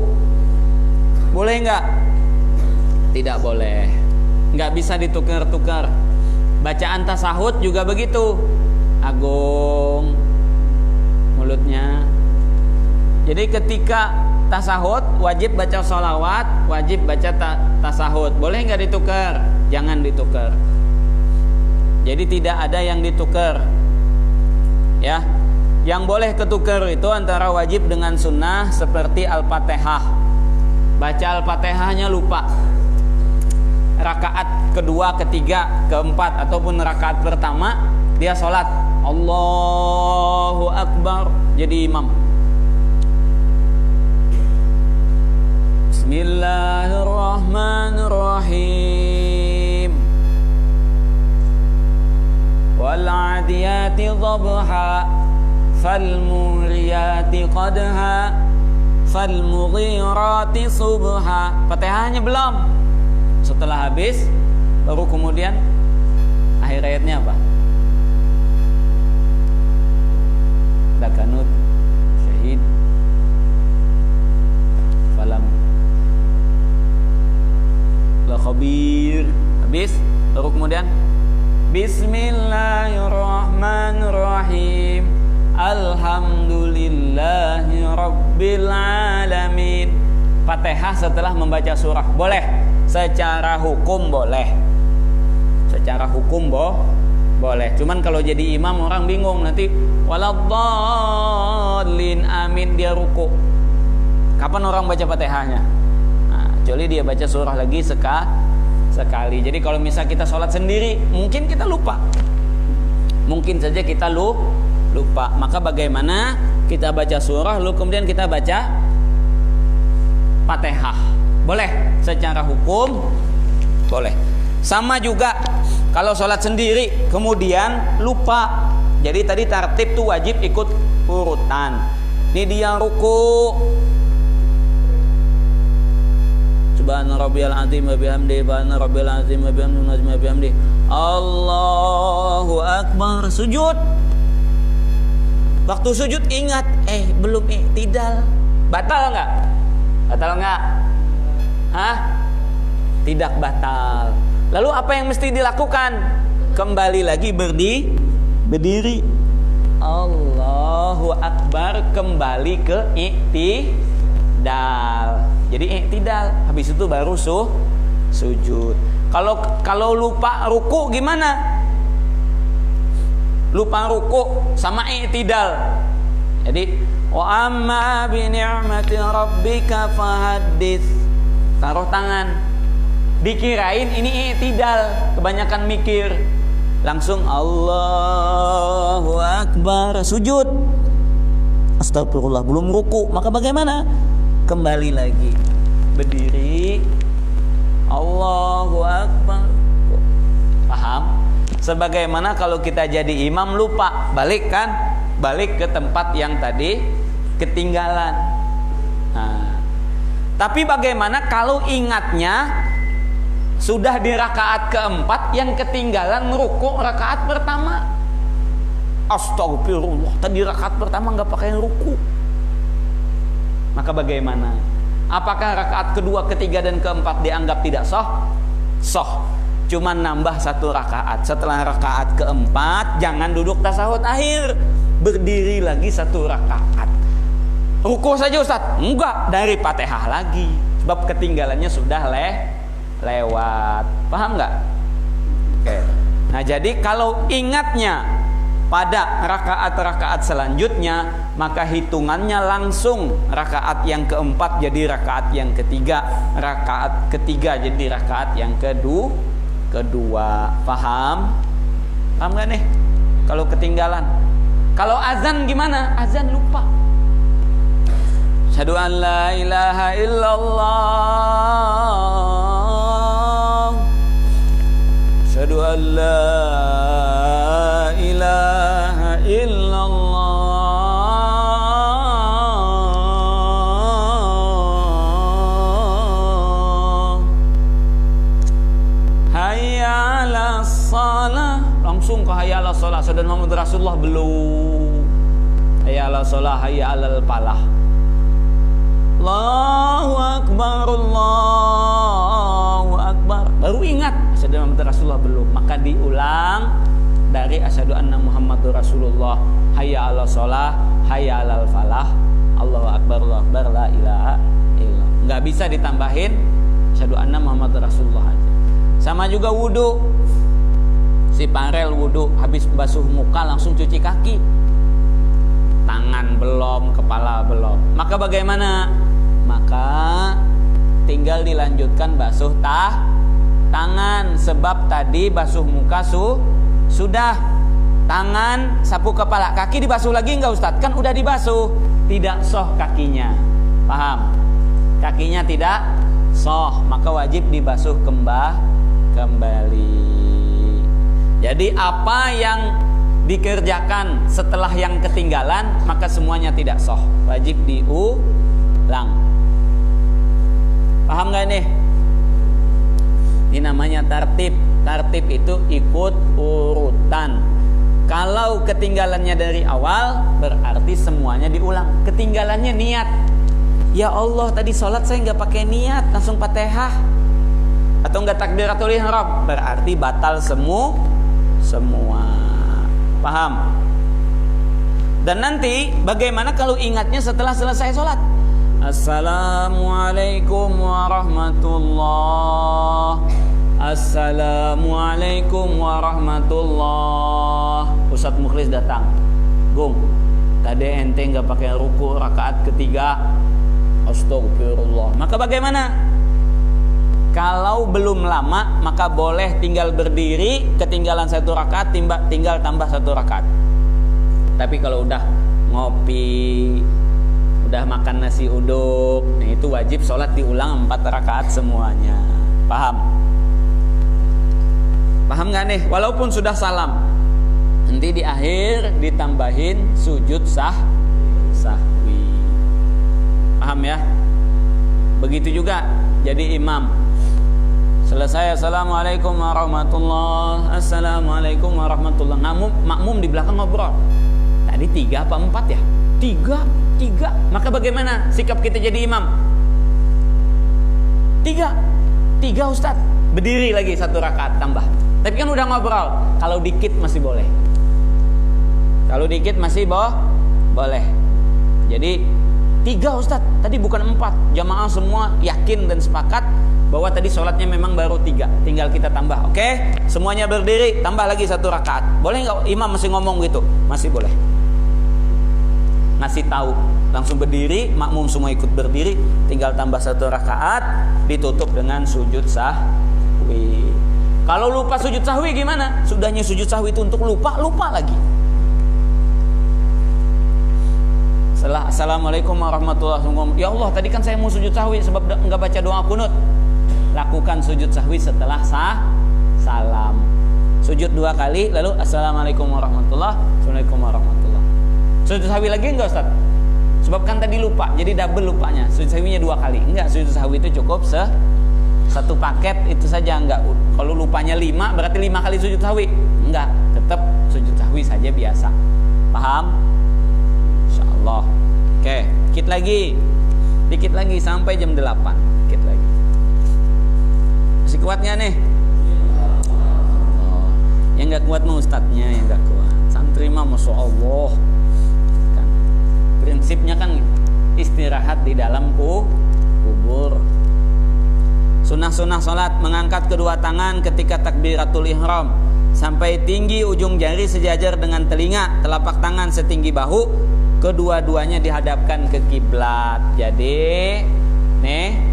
Boleh nggak? Tidak boleh. Nggak bisa ditukar-tukar. Bacaan tasahud juga begitu. Agung mulutnya. Jadi ketika tasahud wajib baca sholawat, wajib baca tasahud. Boleh nggak ditukar? Jangan ditukar. Jadi tidak ada yang ditukar. Ya, yang boleh ketukar itu antara wajib dengan sunnah seperti Al-Fatihah. Baca Al-Fatihahnya lupa. Rakaat kedua, ketiga, keempat ataupun rakaat pertama dia sholat Allahu Akbar jadi imam. Bismillahirrahmanirrahim. Wal 'adiyati dhabha fal muriyati qadha fal mughirati subha. Fatihahnya belum. Setelah habis baru kemudian akhir ayatnya apa? Lakanut syahid falam la khabir. Habis baru kemudian Bismillahirrahmanirrahim. Alhamdulillahi rabbil alamin. Fatihah setelah membaca surah boleh. Secara hukum boleh. Secara hukum boleh. Cuman kalau jadi imam orang bingung nanti waladhdallin amin dia ruku. Kapan orang baca Fatihahnya? Nah, kecuali dia baca surah lagi sekali. Jadi kalau misal kita sholat sendiri, mungkin kita lupa. Mungkin saja kita lupa. Maka bagaimana kita baca surah lalu kemudian kita baca Fatihah? Boleh, secara hukum boleh. Sama juga kalau sholat sendiri kemudian lupa. Jadi tadi tartib tuh wajib ikut urutan. Ini dia ruku. Subhana rabbiyal azim wa bihamdihi, subhana rabbiyal azim wa bihamdihi. Allahu akbar. Sujud. Waktu sujud ingat, belum i'tidal. Batal enggak? Batal enggak? Hah? Tidak batal. Lalu apa yang mesti dilakukan? Kembali lagi berdiri. Allahu akbar, kembali ke i'tidal. Jadi i'tidal, habis itu baru sujud. Kalau lupa ruku gimana? Lupa ruku sama i'tidal. Jadi wa amma bi ni'mati rabbika fahaddits. Taruh tangan. Dikirain ini i'tidal, kebanyakan mikir. Langsung Allahu akbar, sujud. Astagfirullah, belum ruku. Maka bagaimana? Kembali lagi. Berdiri. Allahu akbar. Paham? Sebagaimana kalau kita jadi imam lupa, balik kan? Balik ke tempat yang tadi ketinggalan. Nah, tapi bagaimana kalau ingatnya sudah di rakaat keempat yang ketinggalan ruku rakaat pertama? Astagfirullah, tadi rakaat pertama nggak pakai ruku. Maka bagaimana? Apakah rakaat kedua, ketiga dan keempat dianggap tidak sah? Sah. Cuman nambah satu rakaat. Setelah rakaat keempat jangan duduk tasahud akhir, berdiri lagi satu rakaat. Ruku saja Ustaz? Enggak, dari Fatihah lagi. Sebab ketinggalannya sudah lewat. Paham enggak? Oke. Nah, jadi kalau ingatnya pada rakaat-rakaat selanjutnya, maka hitungannya langsung rakaat yang keempat jadi rakaat yang ketiga, rakaat ketiga jadi rakaat yang kedua. Paham? Paham enggak nih? Kalau ketinggalan. Kalau azan gimana? Azan lupa. Asyhadu an la ilaha illallah. Asyhadu an la ilaha illallah. Hayya 'alas shalah. Langsung ke hayya 'alas shalah. Saudara Muhammad Rasulullah belum. Hayya 'alas shalah, hayya 'alal falah. Allahu akbar, Allahu akbar. akbar, baru ingat asyhadu anna Muhammadar Rasulullah belum, maka diulang dari asyhadu anna Muhammadur Rasulullah, hayya 'alas shalah, hayya 'alal falah, Allahu akbar, la ilaha illallah. Enggak bisa ditambahin asyhadu anna Muhammadur Rasulullah aja. Sama juga wudu. Si Farel wudu habis basuh muka langsung cuci kaki. Tangan belum, kepala belum. Maka bagaimana? Maka tinggal dilanjutkan basuh tangan, sebab tadi basuh muka sudah. Tangan, sapu kepala, kaki dibasuh lagi enggak Ustadz? Kan udah dibasuh, tidak sah kakinya. Paham? Kakinya tidak sah, maka wajib dibasuh kembali. Jadi apa yang dikerjakan setelah yang ketinggalan, maka semuanya tidak sah, wajib diulang. Paham gak nih? Ini namanya tartib. Tartib itu ikut urutan. Kalau ketinggalannya dari awal, berarti semuanya diulang. Ketinggalannya niat. Ya Allah, tadi sholat saya nggak pakai niat, langsung Fatihah atau nggak takbiratul ihram, berarti batal semua. Paham? Dan nanti bagaimana kalau ingatnya setelah selesai sholat? Assalamualaikum warahmatullah. Assalamualaikum warahmatullah. Ustadz Mukhlis datang. Gung, tadi ente nggak pakai ruku rakaat ketiga. Astagfirullah. Maka bagaimana? Kalau belum lama, maka boleh tinggal berdiri, ketinggalan 1 rakaat, tinggal tambah 1 rakaat. Tapi kalau udah ngopi, udah makan nasi uduk, nah itu wajib sholat diulang 4 rakaat semuanya. Paham? Paham gak nih? Walaupun sudah salam, nanti di akhir ditambahin sujud sahwi. Paham ya? Begitu juga jadi imam. Selesai assalamualaikum warahmatullah, assalamualaikum warahmatullah. Makmum di belakang ngobrol. Tadi 3 apa 4 ya? 3. Maka bagaimana sikap kita jadi imam? 3 Ustadz. Berdiri lagi 1 rakaat tambah. Tapi kan udah ngobrol. Kalau dikit masih boleh. Boleh. Jadi 3 Ustadz. Tadi bukan 4. Jamaah semua yakin dan sepakat bahwa tadi sholatnya memang baru 3, tinggal kita tambah. Oke? Semuanya berdiri, tambah lagi 1 rakaat. Boleh nggak imam masih ngomong gitu? Masih boleh. Ngasih tahu, langsung berdiri, makmum semua ikut berdiri, tinggal tambah 1 rakaat, ditutup dengan sujud sahwi. Kalau lupa sujud sahwi gimana? Sudahnya sujud sahwi itu untuk lupa lagi. Setelah assalamualaikum warahmatullahi wabarakatuh, ya Allah tadi kan saya mau sujud sahwi sebab nggak baca doa kunut. Lakukan sujud sahwi setelah salam. Sujud 2 kali, lalu assalamualaikum warahmatullahi wabarakatuh. Sujud sahwi lagi enggak Ustaz? Sebab kan tadi lupa, jadi double lupanya. Sujud sahwinya 2 kali. Enggak, sujud sahwi itu cukup satu paket itu saja. Enggak. Kalau lupanya 5 berarti 5 kali sujud sahwi. Enggak, tetap sujud sahwi saja biasa. Paham? Insyaallah. Oke, dikit lagi sampai jam 8. Dikit lagi. Masih kuatnya nih? Yang gak kuat mah ustadznya yang gak kuat. Santri mah Masya Allah kan. Prinsipnya kan istirahat di dalam kubur. Sunnah-sunnah sholat, mengangkat kedua tangan ketika takbiratul ihram sampai tinggi ujung jari sejajar dengan telinga, telapak tangan setinggi bahu, kedua-duanya dihadapkan ke kiblat. Jadi nih,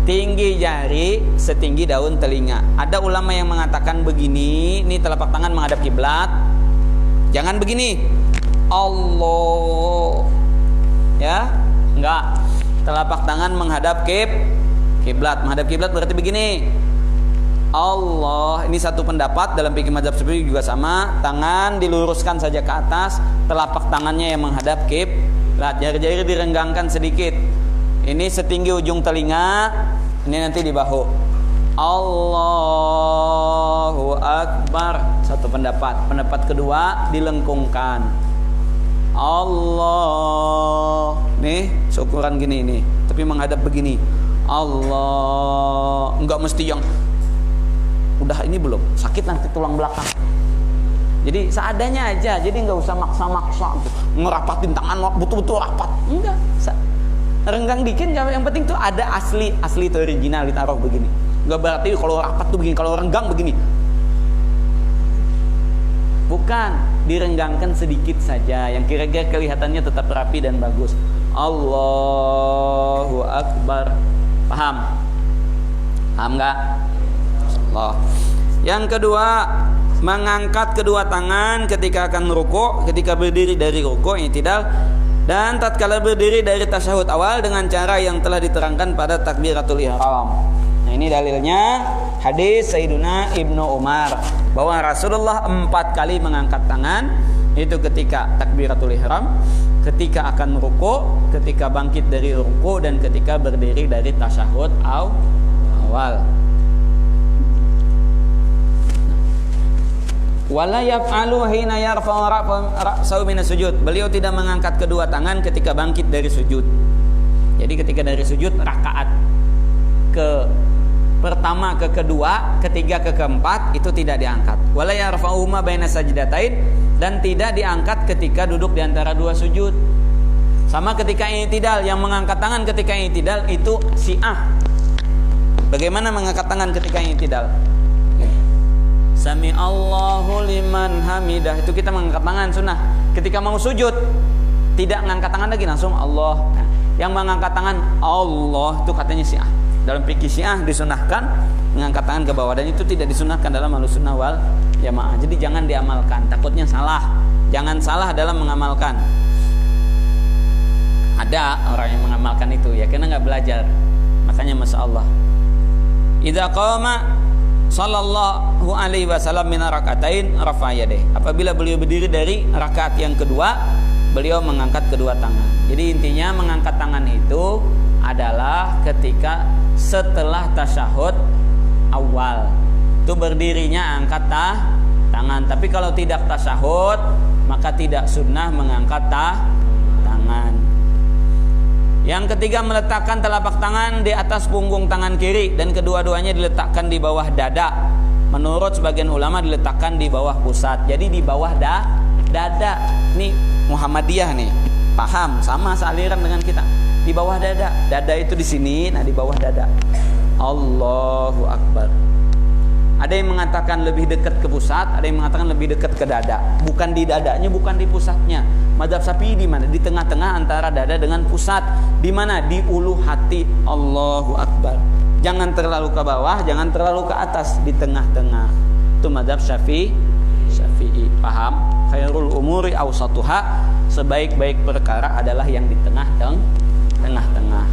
tinggi jari setinggi daun telinga. Ada ulama yang mengatakan begini, ini telapak tangan menghadap kiblat. Jangan begini. Allah. Ya, enggak. Telapak tangan menghadap kiblat. Menghadap kiblat berarti begini. Allah. Ini satu pendapat dalam fikih mazhab Syafi'i juga sama. Tangan diluruskan saja ke atas, telapak tangannya yang menghadap kiblat. Jari-jari direnggangkan sedikit. Ini setinggi ujung telinga, ini nanti di bahu. Allahu Akbar. Satu pendapat. Pendapat kedua dilengkungkan. Allah. Nih, syukuran gini nih, tapi menghadap begini. Allah, enggak mesti yang udah ini belum sakit nanti tulang belakang. Jadi seadanya aja, jadi nggak usah maksa-maksa ngerapatin tangan betul-betul rapat, enggak. Renggang dikit, yang penting tuh ada asli itu original ditaruh begini. Nggak berarti kalau rapat tuh begini, kalau renggang begini. Bukan, direnggangkan sedikit saja yang kira-kira kelihatannya tetap rapi dan bagus. Allahu Akbar. Paham? Paham nggak? Allah. Yang kedua, mengangkat kedua tangan ketika akan rukuk, ketika berdiri dari rukuk, i'tidal, dan tatkala berdiri dari tasyahud awal dengan cara yang telah diterangkan pada takbiratul ihram. Nah, ini dalilnya hadis Sayyiduna Ibnu Umar bahwa Rasulullah 4 kali mengangkat tangan, itu ketika takbiratul ihram, ketika akan rukuk, ketika bangkit dari rukuk, dan ketika berdiri dari tasyahud awal. Wala yaf'alu hina yarfa'u ra'sahu minas sujud. Beliau tidak mengangkat kedua tangan ketika bangkit dari sujud. Jadi ketika dari sujud rakaat ke pertama, ke kedua, ketiga, ke keempat itu tidak diangkat. Wala yarfa'uhuma baina sajdatain, dan tidak diangkat ketika duduk di antara dua sujud. Sama ketika i'tidal, yang mengangkat tangan ketika i'tidal itu Syiah. Bagaimana mengangkat tangan ketika i'tidal? Sami Allahu liman hamidah, itu kita mengangkat tangan sunnah. Ketika mau sujud tidak mengangkat tangan lagi, langsung Allah. Nah, yang mengangkat tangan Allah itu katanya Syiah. Dalam fikih Syiah disunahkan mengangkat tangan ke bawah, dan itu tidak disunahkan dalam Ahlussunnah wal Jamaah. Jadi jangan diamalkan, takutnya salah. Jangan salah dalam mengamalkan. Ada orang yang mengamalkan itu ya karena nggak belajar. Makanya masya Allah. Idza qama sallallahu alaihi wasallam min rakaatain rafa'a yadayhi. Apabila beliau berdiri dari rakaat yang kedua, beliau mengangkat kedua tangan. Jadi intinya mengangkat tangan itu adalah ketika setelah tasyahud awal. Itu berdirinya angkat tangan. Tapi kalau tidak tasyahud, maka tidak sunnah mengangkat tangan. Yang ketiga, meletakkan telapak tangan di atas punggung tangan kiri, dan kedua-duanya diletakkan di bawah dada. Menurut sebagian ulama diletakkan di bawah pusat. Jadi di bawah dada. Nih Muhammadiyah nih, paham sama sealiran dengan kita. Di bawah dada. Dada itu di sini, nah di bawah dada. Allahu Akbar. Ada yang mengatakan lebih dekat ke pusat, ada yang mengatakan lebih dekat ke dada. Bukan di dadanya, bukan di pusatnya. Madzhab Syafi'i di mana? Di tengah-tengah antara dada dengan pusat. Di mana? Di ulu hati. Allahu Akbar. Jangan terlalu ke bawah, jangan terlalu ke atas, di tengah-tengah. Itu madzhab Syafi'i. Paham? Khairul umuri awsatuha. Sebaik-baik perkara adalah yang di tengah-tengah.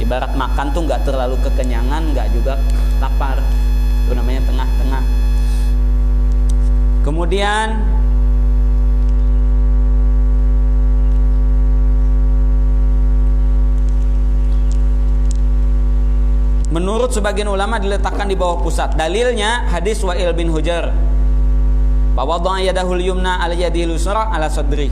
Ibarat makan tuh enggak terlalu kekenyangan, enggak juga lapar. Itu namanya tengah-tengah. Kemudian menurut sebagian ulama diletakkan di bawah pusat. Dalilnya hadis Wa'il bin Hujr. Fawadha'a yadahul yumna ala yadihil yusra ala sadri.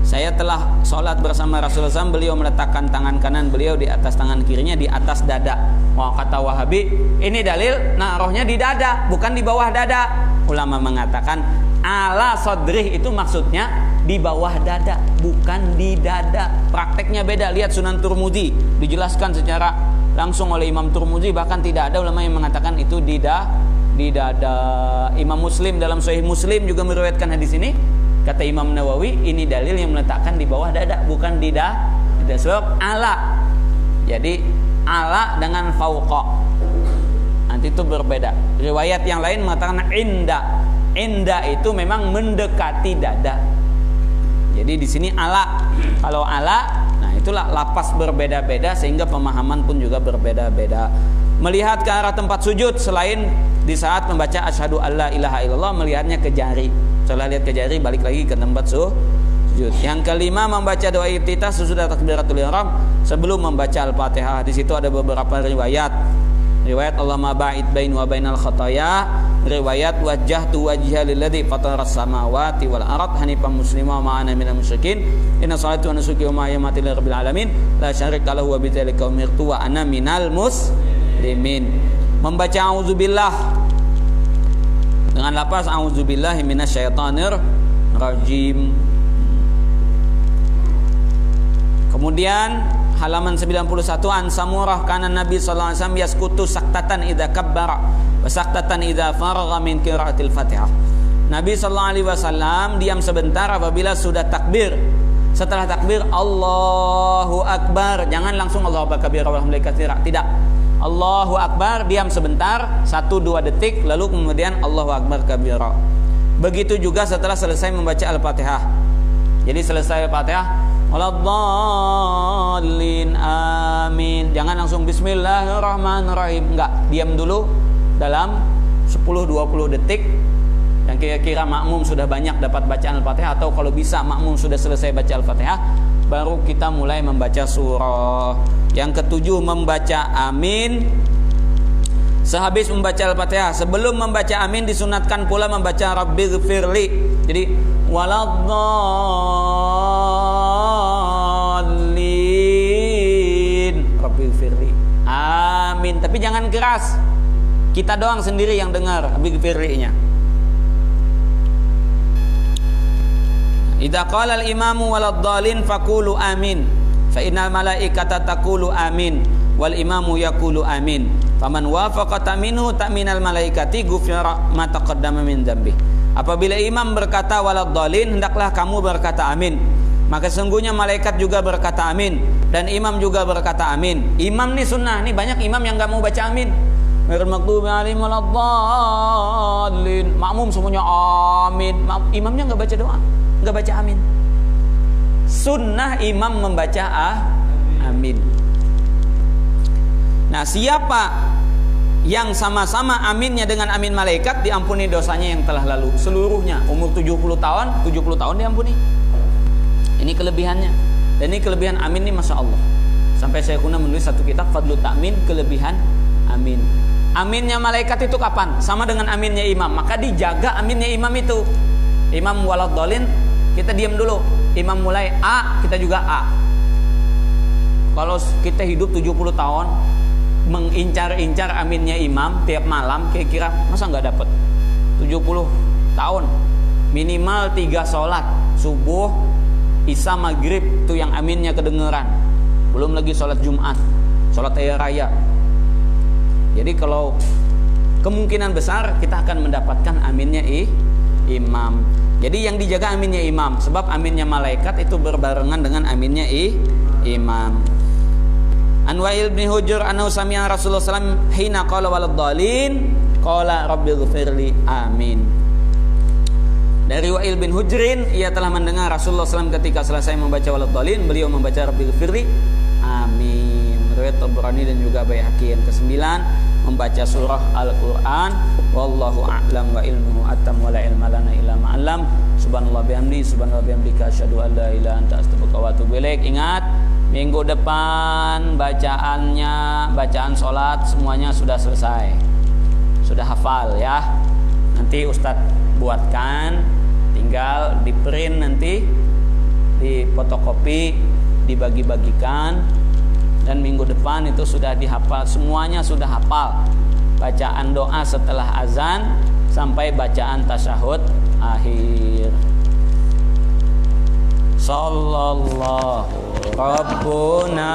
Saya telah sholat bersama Rasulullah SAW, beliau meletakkan tangan kanan beliau di atas tangan kirinya di atas dada. Wah, kata Wahabi, ini dalil naruhnya di dada, bukan di bawah dada. Ulama mengatakan ala sadrih itu maksudnya di bawah dada, bukan di dada. Prakteknya beda. Lihat Sunan Turmudi, dijelaskan secara langsung oleh Imam Turmudi, bahkan tidak ada ulama yang mengatakan itu di dada. Imam Muslim dalam Sahih Muslim juga meriwayatkan hadis ini. Kata Imam Nawawi, ini dalil yang meletakkan di bawah dada, bukan di dada. Sebab ala. Jadi ala dengan fauqa. Nanti itu berbeda. Riwayat yang lain mengatakan inda. Inda itu memang mendekati dada. Jadi di sini ala. Kalau ala, nah itulah lapas berbeda-beda sehingga pemahaman pun juga berbeda-beda. Melihat ke arah tempat sujud selain di saat membaca asyhadu alla ilaha illallah, melihatnya ke jari. Setelah lihat ke jari, balik lagi ke tempat sujud. Yang kelima, membaca doa iftitah sesudah takbiratul ihram sebelum membaca Al-Fatihah. Di situ ada beberapa riwayat. Riwayat Allahumma ba'id baini wa bainal khataaya riwayat wajjahtu wajhiya lilladzi fataras samawati wal ard hanifan muslima wa ana minal musyrikin inna salati wa nusuki wa mahyamati lirabbil alamin la syarika lahu wa bidzalika umirtu wa ana minal muslimin. Membaca auzubillah dengan lafaz auzubillahi minasyaitonir rajim. Kemudian halaman 91, an Samurah kana Nabi sallallahu alaihi wasallam yaskutu saktatan idza kabbara wa saktatan idza faragha min qiraatil Fatihah. Nabi sallallahu alaihi wasallam diam sebentar apabila sudah takbir. Setelah takbir Allahu akbar, jangan langsung Allahu akbar kabira walhamdulillah katsira, tidak. Allahu akbar, diam sebentar 1-2 detik lalu kemudian Allahu akbar kabira. Begitu juga setelah selesai membaca Al-Fatihah. Jadi selesai Al-Fatihah waladdallin amin, jangan langsung bismillahirrahmanirrahim, enggak, diam dulu dalam 10-20 detik. Yang kira-kira makmum sudah banyak dapat bacaan Al-Fatihah, atau kalau bisa makmum sudah selesai baca Al-Fatihah, baru kita mulai membaca surah. Yang ketujuh, membaca amin sehabis membaca Al-Fatihah. Sebelum membaca amin disunatkan pula membaca Rabbighfirli. Jadi waladdallin Rabbighfirli amin, tapi jangan keras, kita doang sendiri yang dengar Rabbighfirli-nya. Idza qala al-imamu waladdallin faqulu amin fa innal malaikata taqulu amin wal imamu yaqulu amin faman wafaqa ta'minu ta'minal malaikati ghufira ma taqaddama min dzambi. Apabila imam berkata waladdallin, hendaklah kamu berkata amin, maka sesungguhnya malaikat juga berkata amin dan imam juga berkata amin. Imam nih sunnah, nih banyak imam yang gak mau baca amin. Ghairil maghdubi alaihim waladdallin. Makmum semuanya amin, imamnya gak baca doa, gak baca amin. Sunnah imam membaca amin. Nah, siapa yang sama-sama aminnya dengan amin malaikat, diampuni dosanya yang telah lalu seluruhnya. Umur 70 tahun diampuni. Ini kelebihannya. Dan ini kelebihan amin ini Masya Allah. Sampai saya kuna menulis satu kitab Fadlu Ta'min, kelebihan amin. Aminnya malaikat itu kapan? Sama dengan aminnya imam. Maka dijaga aminnya imam itu. Imam waladdallin, kita diam dulu. Imam mulai A, kita juga A. Kalau kita hidup 70 tahun mengincar-incar aminnya imam tiap malam, kira-kira masa nggak dapat 70 tahun minimal 3 sholat subuh, isya, maghrib tuh yang aminnya kedengeran, belum lagi sholat Jumat, sholat hari raya. Jadi kalau kemungkinan besar kita akan mendapatkan aminnya imam. Jadi yang dijaga aminnya imam, sebab aminnya malaikat itu berbarengan dengan aminnya imam. An Wa'il bin Hujr annahu sami'a Rasulullah sallallahu alaihi wasallam hina qala waladdallin qala rabbighfirli amin. Dari Wa'il bin Hujrin, ia telah mendengar Rasulullah SAW ketika selesai membaca waladdallin, beliau membaca rabbighfirli amin. Riwayat Tabrani dan juga Baihaqi. Yang ke-9, membaca surah Al-Qur'an. Wallahu a'lam wa ilmuhu atam wa la ilma lana illa ma 'allam. Subhanallah bihamdi subhanallah bihamdika asyhadu an la ilaha illa anta astaghfiruka wa atubu ilaik. Ingat, minggu depan bacaan sholat semuanya sudah selesai, sudah hafal ya. Nanti Ustadz buatkan, tinggal di print, nanti di fotokopi, dibagi-bagikan, dan minggu depan itu sudah dihafal, semuanya sudah hafal. Bacaan doa setelah azan sampai bacaan tasyahud akhir. Sallallahu Rabbuna